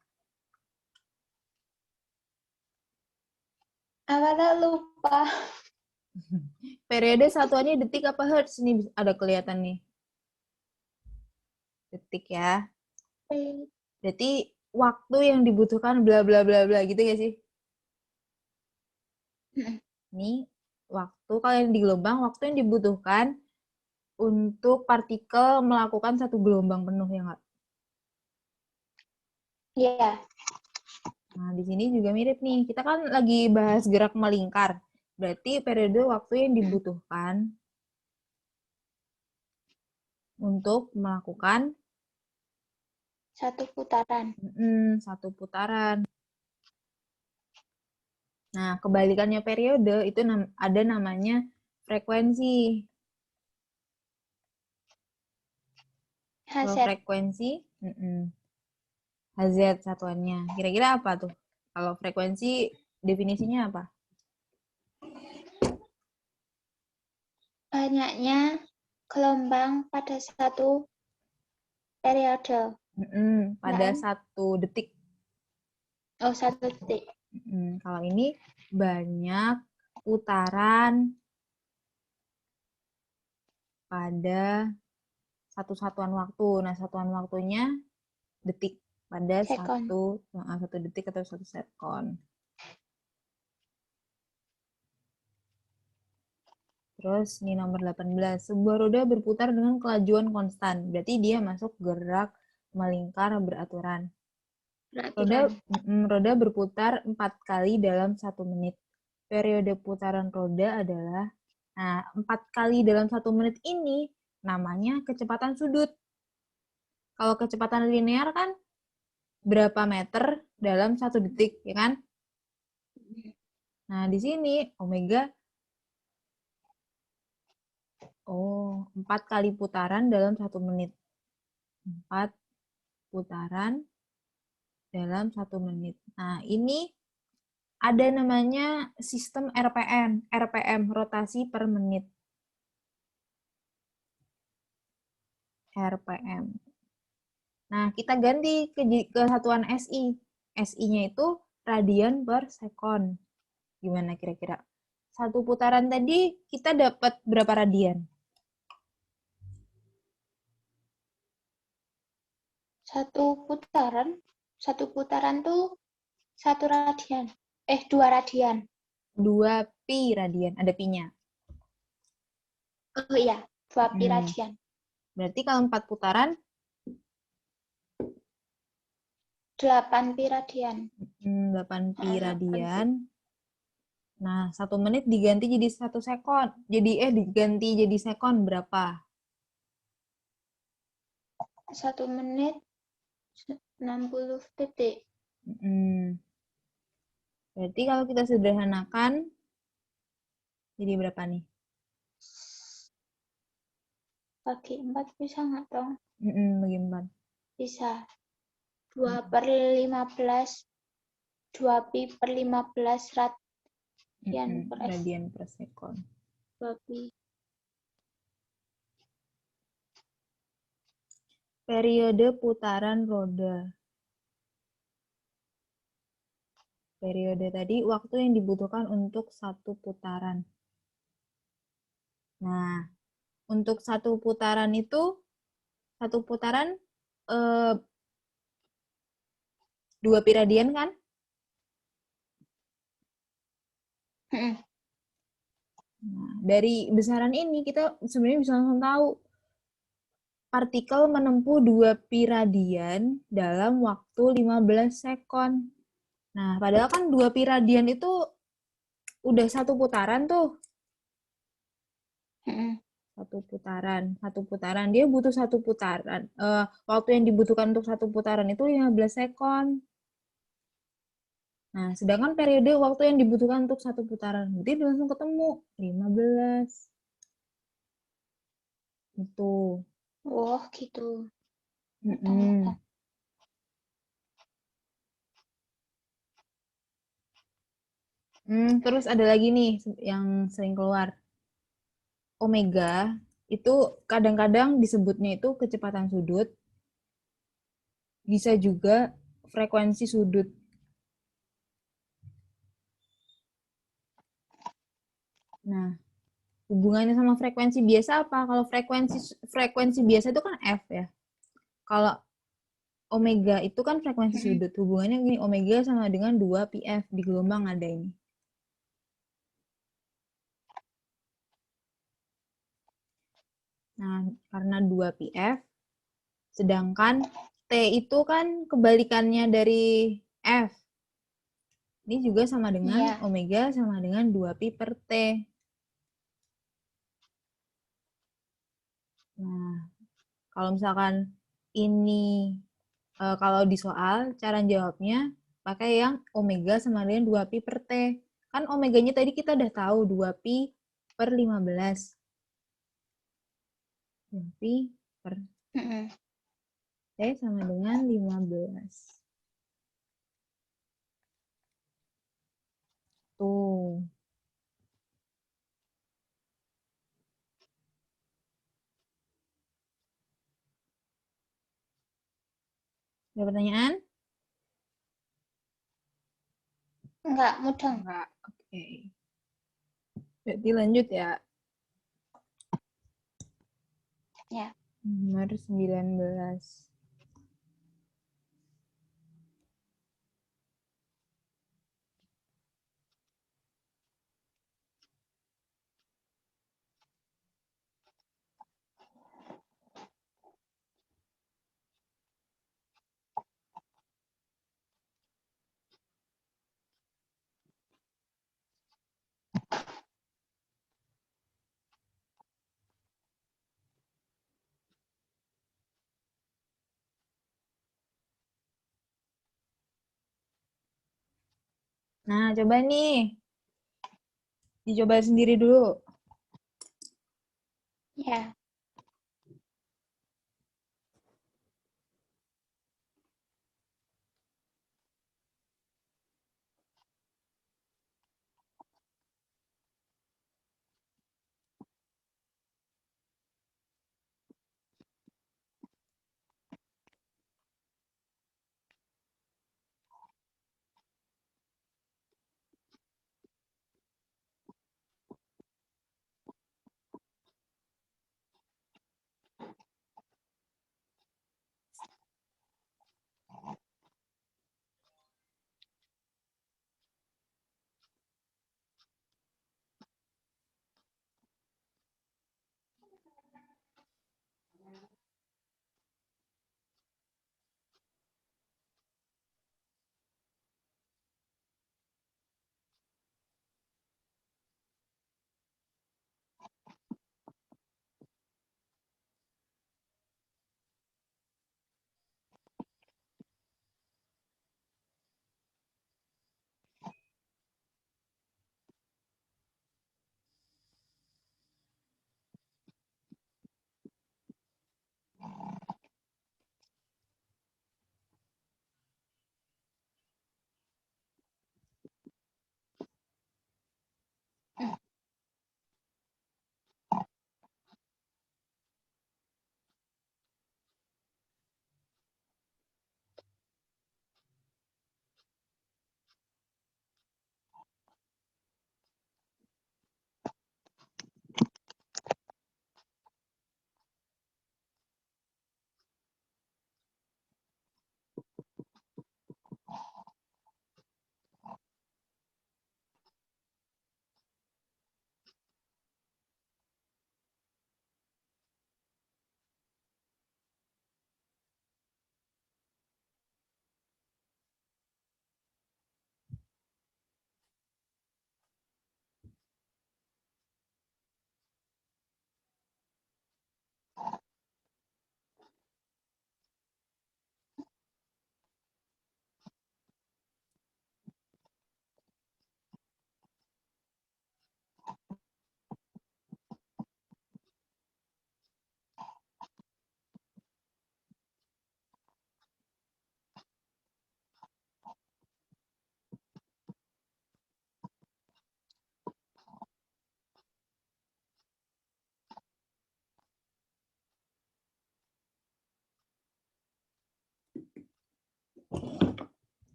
Awalnya lupa. Periode satuannya detik apa hertz? Ini ada kelihatan nih. Detik ya. Berarti waktu yang dibutuhkan bla bla bla bla gitu gak sih? Ini waktu, kalau yang di gelombang, waktu yang dibutuhkan untuk partikel melakukan satu gelombang penuh, ya nggak? Iya. Nah, di sini juga mirip nih. Kita kan lagi bahas gerak melingkar. Berarti periode waktu yang dibutuhkan untuk melakukan Satu putaran. satu putaran. Nah, kebalikannya periode itu ada namanya frekuensi. Kalau HZ. frekuensi, Hz satuannya. Kira-kira apa tuh? Kalau frekuensi definisinya apa? Banyaknya gelombang pada satu periode. Pada Nah, satu detik. oh, 1 detik. Kalau ini banyak putaran pada satu satuan waktu. Nah, satuan waktunya detik pada Sekon. satu detik atau 1 sekon. Terus ini nomor 18. Sebuah roda berputar dengan kelajuan konstan. Berarti dia masuk gerak melingkar beraturan. Roda berputar 4 kali dalam 1 menit. Periode putaran roda adalah, 4 kali dalam 1 menit ini namanya kecepatan sudut. Kalau kecepatan linear kan berapa meter dalam 1 detik, ya kan? Nah, di sini omega 4 kali putaran dalam 1 menit. 4 putaran dalam 1 menit. Nah, ini ada namanya sistem RPM, rotasi per menit. RPM. Nah, kita ganti ke satuan SI. SI-nya itu radian per sekon. Gimana kira-kira? Satu putaran tadi kita dapat berapa radian? Satu putaran tuh 1 radian. 2 radian. 2 pi radian, ada pi-nya. Oh iya, 2 pi radian. Berarti kalau 4 putaran 8 pi radian. 8 pi radian. Nah, 1 menit diganti jadi 1 sekon. Diganti jadi sekon berapa? 1 menit 60 detik. Berarti kalau kita sederhanakan jadi berapa nih? Bagi 4 bisa nggak dong? Bagi 4. Bisa. 2 per 15. 2 pi per 15 radian per sekon. 2 pi. Periode putaran roda. Periode tadi waktu yang dibutuhkan untuk satu putaran. Nah, untuk satu putaran itu, satu putaran 2 pi radian kan? Nah, dari besaran ini kita sebenarnya bisa langsung tahu partikel menempuh 2 pi radian dalam waktu 15 sekon. Nah, padahal kan 2 pi radian itu udah satu putaran tuh. Satu putaran. Dia butuh satu putaran. Waktu yang dibutuhkan untuk satu putaran itu 15 sekon. Nah, sedangkan periode waktu yang dibutuhkan untuk satu putaran, berarti langsung ketemu 15. Itu. Oh, gitu. Terus ada lagi nih yang sering keluar. Omega itu kadang-kadang disebutnya itu kecepatan sudut, bisa juga frekuensi sudut. Nah, hubungannya sama frekuensi biasa apa? Kalau frekuensi biasa itu kan F ya. Kalau omega itu kan frekuensi sudut. Hubungannya gini, omega sama dengan 2 pi F di gelombang ada ini. Nah, karena 2πf, sedangkan T itu kan kebalikannya dari F. Ini juga sama dengan Iya. omega sama dengan 2pi per T. Nah, kalau misalkan ini kalau di soal cara jawabnya pakai yang omega sama dengan 2pi per T. Kan omeganya tadi kita udah tahu 2pi per 15. 2pi per T sama dengan 15. Tuh. Ada pertanyaan? Enggak, mudeng. Enggak. Oke. Berarti lanjut ya. Ya. Nomor 19. Nah, coba nih. Dicoba sendiri dulu. Ya.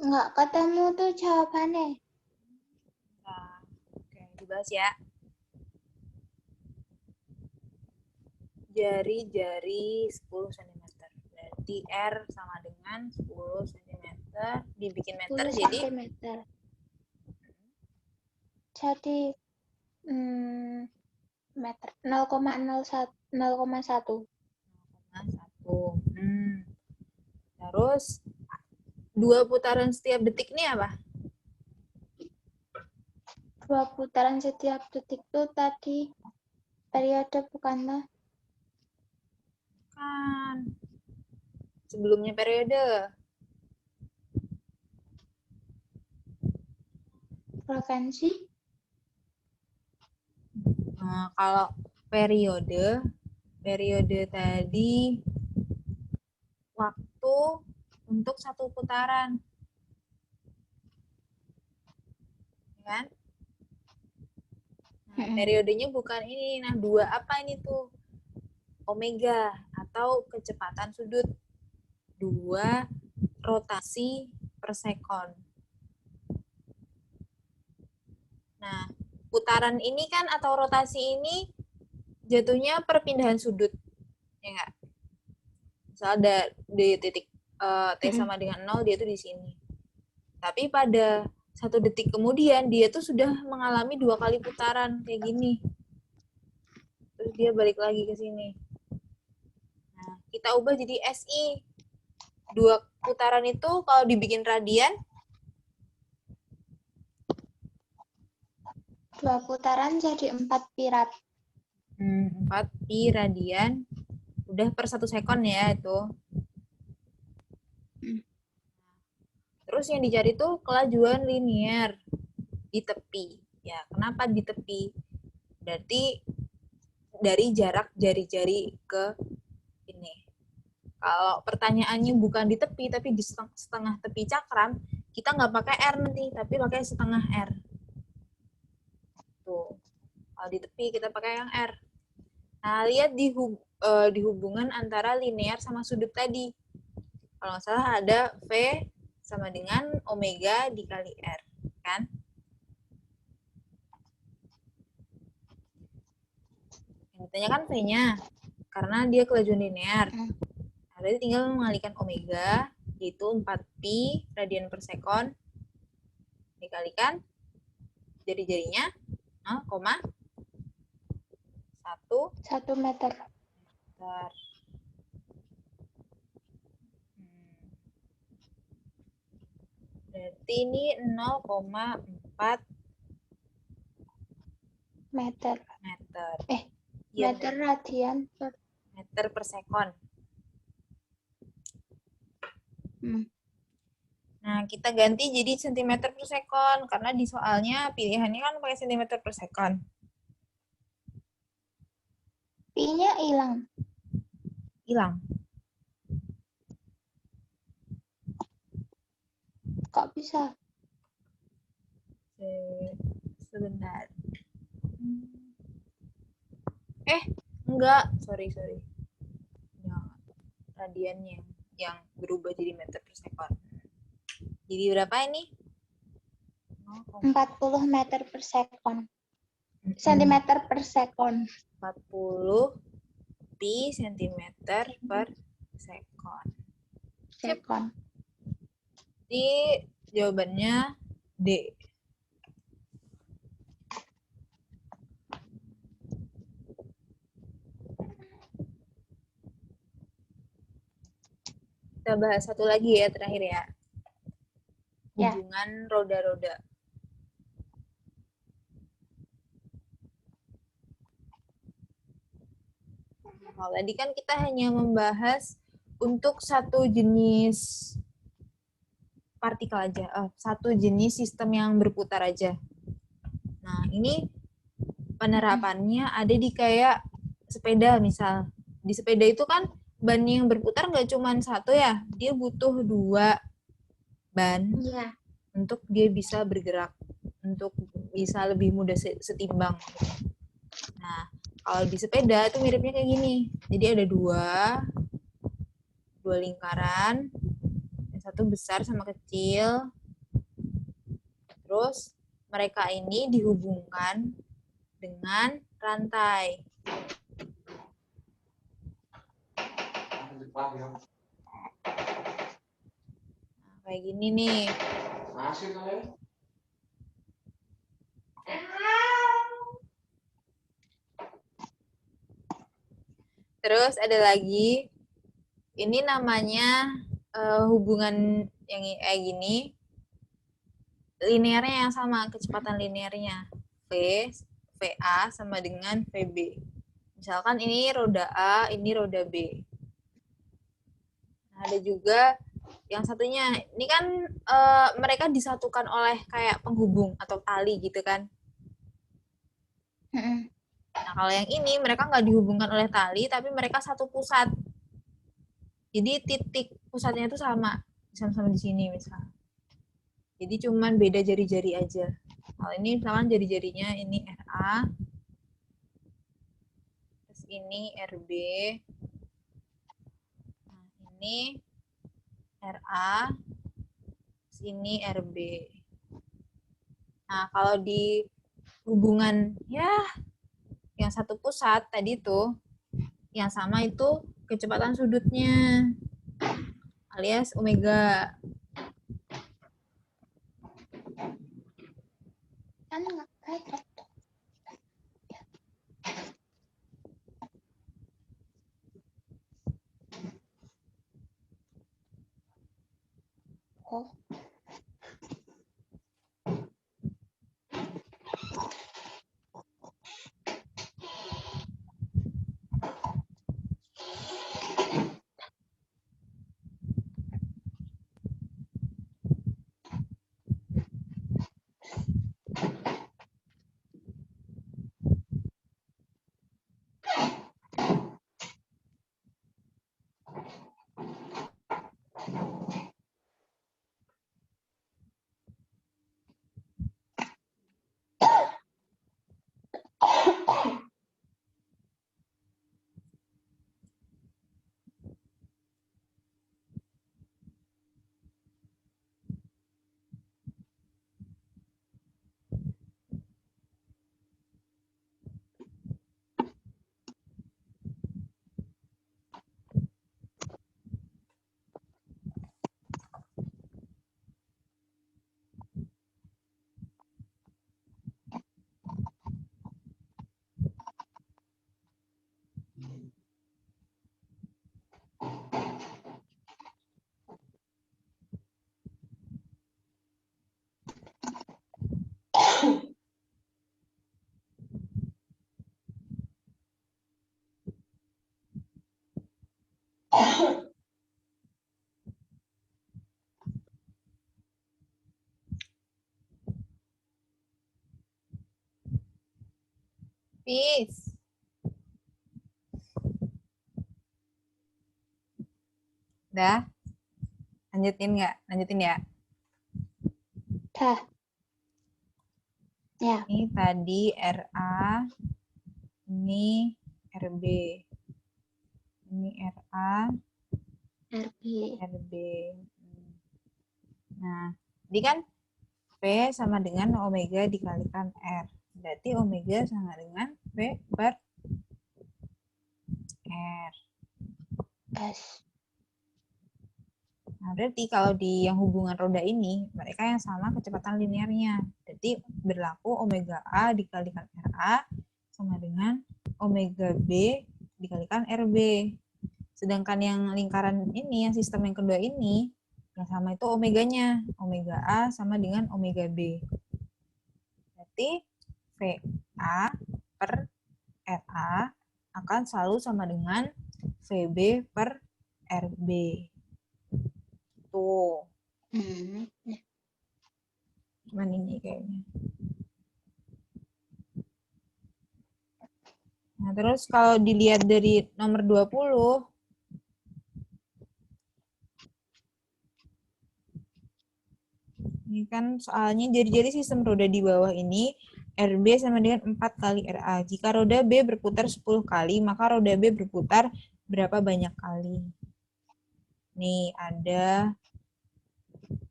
Nggak ketemu tuh jawabannya. Nah, oke, dibahas ya. Jari-jari 10 cm. Berarti R sama dengan 10 cm. Dibikin meter 10 jadi cm. Jadi meter 0,01. 0,1. 1. Terus 2 putaran setiap detik ini apa? 2 putaran setiap detik itu tadi periode bukan lah. Kan sebelumnya periode. Frekuensi. Nah, kalau periode tadi waktu untuk 1 putaran. Kan? Nah, periodenya bukan ini. Nah, 2 apa ini tuh? Omega atau kecepatan sudut. 2 rotasi per sekon. Nah, putaran ini kan atau rotasi ini jatuhnya perpindahan sudut. Ya enggak? Misal ada di titik T sama dengan 0, dia tuh di sini. Tapi pada 1 detik kemudian, dia tuh sudah mengalami 2 kali putaran kayak gini. Terus dia balik lagi ke sini. Nah, kita ubah jadi SI. 2 putaran itu kalau dibikin radian, 2 putaran jadi 4 pi rad. 4 pi radian. Udah per 1 sekon ya itu. Terus yang dicari tuh kelajuan linier di tepi. Ya, kenapa di tepi? Berarti dari jarak jari-jari ke ini. Kalau pertanyaannya bukan di tepi, tapi di setengah tepi cakram, kita nggak pakai R nanti, tapi pakai setengah R. Tuh. Kalau di tepi kita pakai yang R. Nah, lihat di hubungan antara linear sama sudut tadi. Kalau nggak salah ada V sama dengan omega dikali R, kan? Yang ditanyakan V-nya, karena dia kelajuan linear. Nah, berarti tinggal mengalihkan omega, yaitu 4 pi radian per sekon, dikalikan jari-jarinya 0,1 meter. Berarti ini 0,4 meter. Ya, Meter radian per meter per sekon. Nah, kita ganti jadi centimeter per sekon karena di soalnya pilihannya kan pakai centimeter per sekon. pi-nya hilang. Hilang. Kok bisa? Sebentar. Enggak. Sorry. Nah, radiannya yang berubah jadi meter per sekon. Jadi berapa ini? 40 meter per sekon. Sentimeter per sekon. 40 pi sentimeter per sekon. Sekon. Jadi jawabannya D. Kita bahas satu lagi ya, terakhir ya. Hubungan roda-roda. Kalau tadi kan kita hanya membahas untuk satu jenis partikel aja, satu jenis sistem yang berputar aja. Nah, ini penerapannya ada di kayak sepeda misal. Di sepeda itu kan ban yang berputar nggak cuma satu ya, dia butuh 2 ban untuk dia bisa bergerak, untuk bisa lebih mudah setimbang. Nah, Kalau di sepeda itu miripnya kayak gini. Jadi ada dua lingkaran, yang satu besar sama kecil. Terus mereka ini dihubungkan dengan rantai. Nah, kayak gini nih. Terus ada lagi, ini namanya hubungan yang kayak gini, linearnya yang sama, kecepatan linearnya. VA sama dengan VB. Misalkan ini roda A, ini roda B. Nah, ada juga yang satunya, ini kan mereka disatukan oleh kayak penghubung atau tali gitu kan. Nah, kalau yang ini mereka nggak dihubungkan oleh tali, tapi mereka satu pusat. Jadi titik pusatnya itu sama di sini misalnya. Jadi cuman beda jari-jari aja. Kalau ini misalkan jari-jarinya ini RA, terus ini RB, nah ini RA, terus ini RB. Nah kalau di hubungan ya yang satu pusat tadi tuh, yang sama itu kecepatan sudutnya alias omega. Oh. Peace. Udah? Lanjutin nggak? Lanjutin ya. Dah. Ya. Ini tadi RA, ini RB. Ini RA, RB. RB. Nah, jadi kan P sama dengan omega dikalikan R. Berarti omega sama dengan P per R. S. Nah, berarti kalau di yang hubungan roda ini, mereka yang sama kecepatan linearnya. Jadi berlaku omega A dikalikan RA sama dengan omega B dikalikan RB. Sedangkan yang lingkaran ini, yang sistem yang kedua ini, yang sama itu omeganya. Omega A sama dengan omega B. Berarti VA per RA akan selalu sama dengan VB per RB. Tuh. Cuman ini kayaknya. Nah, terus kalau dilihat dari nomor 20, ini kan soalnya jari-jari sistem roda di bawah ini RB sama dengan 4 kali RA. Jika roda B berputar 10 kali, maka roda B berputar berapa banyak kali? Nih, ada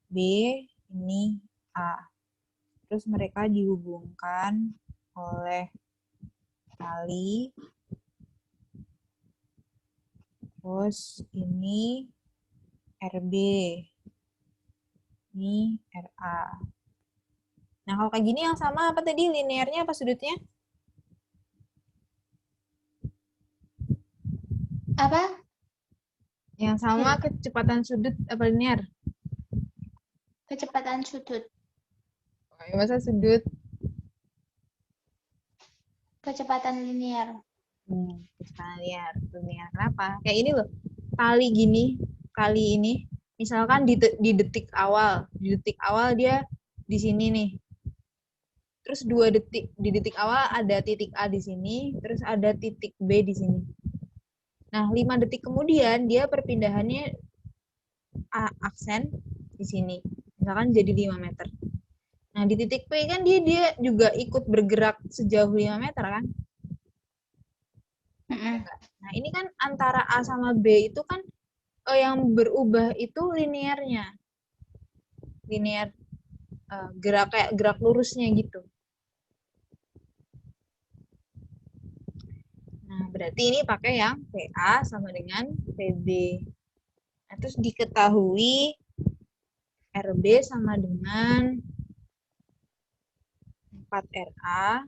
B, ini A. Terus mereka dihubungkan oleh tali. Terus ini RB. Ini RA. Nah, kalau kayak gini yang sama apa tadi? Linearnya apa sudutnya? Apa? Yang sama kecepatan sudut apa linear? Kecepatan sudut. Oh, masa sudut? Kecepatan linear. Kecepatan linear. Linear. Kenapa? Kayak ini loh. Tali gini, kali ini. Misalkan di detik awal dia di sini nih. Terus di detik awal ada titik A di sini, terus ada titik B di sini. Nah, 5 detik kemudian dia perpindahannya aksen di sini. Misalkan jadi 5 meter. Nah, di titik P kan dia juga ikut bergerak sejauh 5 meter kan? Nah, ini kan antara A sama B itu kan yang berubah itu linearnya. Linear gerak kayak gerak lurusnya gitu. Nah, berarti ini pakai yang PA sama dengan PB. Nah, terus diketahui RB sama dengan 4RA.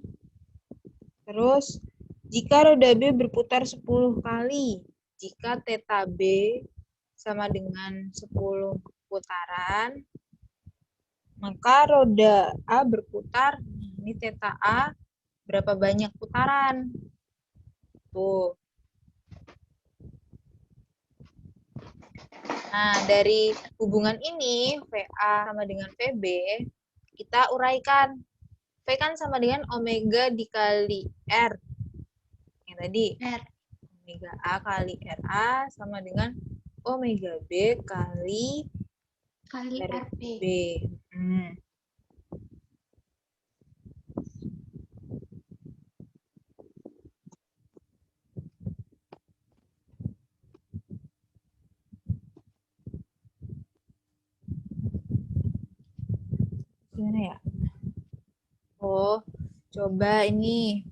Terus, jika roda B berputar 10 kali, jika theta B sama dengan 10 putaran, maka roda A berputar, ini theta A berapa banyak putaran? Tuh. Nah, dari hubungan ini, VA sama dengan VB, kita uraikan. V kan sama dengan omega dikali R. Yang tadi, R. omega A kali RA sama dengan omega B kali RB. Gimana ya? Oh, coba ini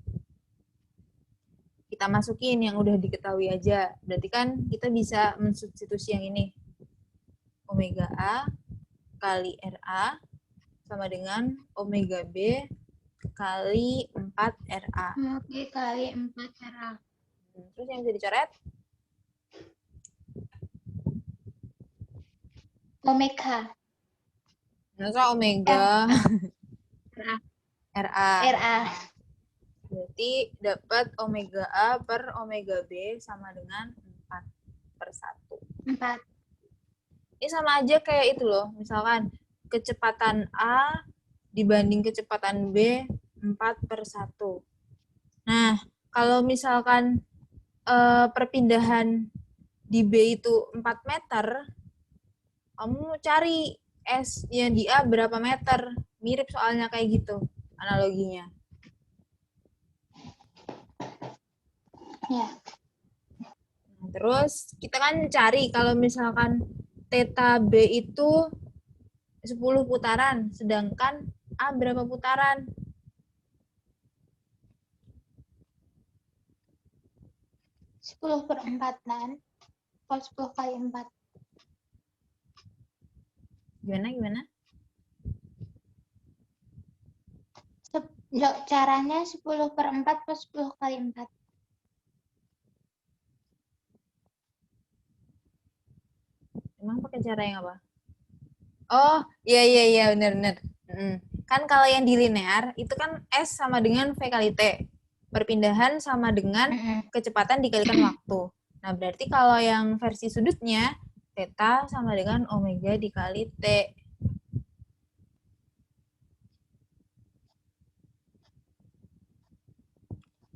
kita masukin yang udah diketahui aja. Berarti kan kita bisa mensubstitusi yang ini. Omega A kali RA sama dengan omega B kali 4RA. Omega kali 4RA. Terus yang bisa dicoret? Omega. Masa omega? RA. RA. RA. Berarti dapat omega A per omega B sama dengan 4/1. 4. Ini sama aja kayak itu loh. Misalkan kecepatan A dibanding kecepatan B 4/1. Nah, kalau misalkan perpindahan di B itu 4 meter, kamu cari S yang di A berapa meter. Mirip soalnya kayak gitu analoginya. Ya. Nah, terus kita kan cari kalau misalkan theta B itu 10 putaran, sedangkan A berapa putaran? 10/4 kalau 10 kali 4. Gimana? Caranya 10/4 plus 10 kali 4. Emang pakai cara yang apa? Oh, iya benar. Kan kalau yang di linear itu kan S sama dengan V kali T. Perpindahan sama dengan kecepatan dikalikan waktu. Nah, berarti kalau yang versi sudutnya theta sama dengan omega dikali T.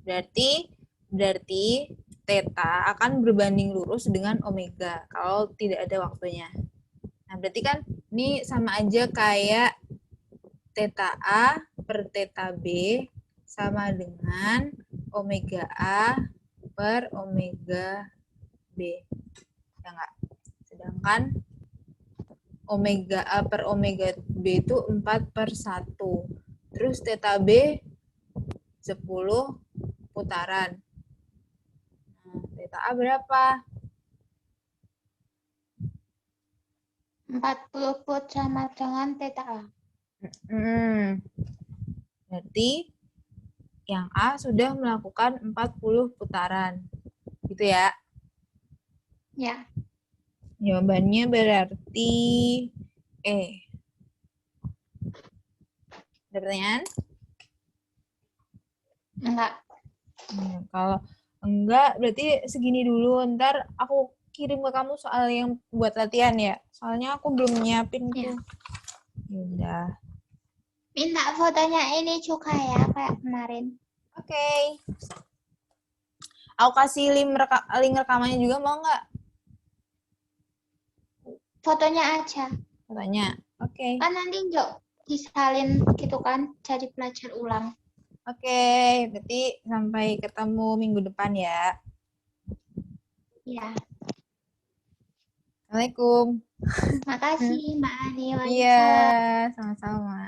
Berarti theta akan berbanding lurus dengan omega kalau tidak ada waktunya. Nah, berarti kan ini sama aja kayak theta A per theta B sama dengan omega A per omega B. Ya nggak? Sedangkan omega A per omega B itu 4/1. Terus theta B 10 putaran. Nah, theta A berapa? 40 volt sama dengan theta A. Berarti yang A sudah melakukan 40 putaran. Gitu ya. Ya. Jawabannya berarti E. Ada pertanyaan? Enggak. Kalau enggak, berarti segini dulu. Ntar aku kirim ke kamu soal yang buat latihan ya. Soalnya aku belum nyiapin Ya. tuh. Yaudah. Minta fotonya ini juga ya, kayak kemarin. Oke. Aku kasih link rekamannya juga, mau nggak? Fotonya aja. Fotonya. Oke. Kan nanti enggak disalin gitu kan, jadi belajar ulang. Oke, berarti sampai ketemu minggu depan ya. Ya. Assalamualaikum. Makasih Mbak Ani. Iya, Waalaikumsalam. sama-sama.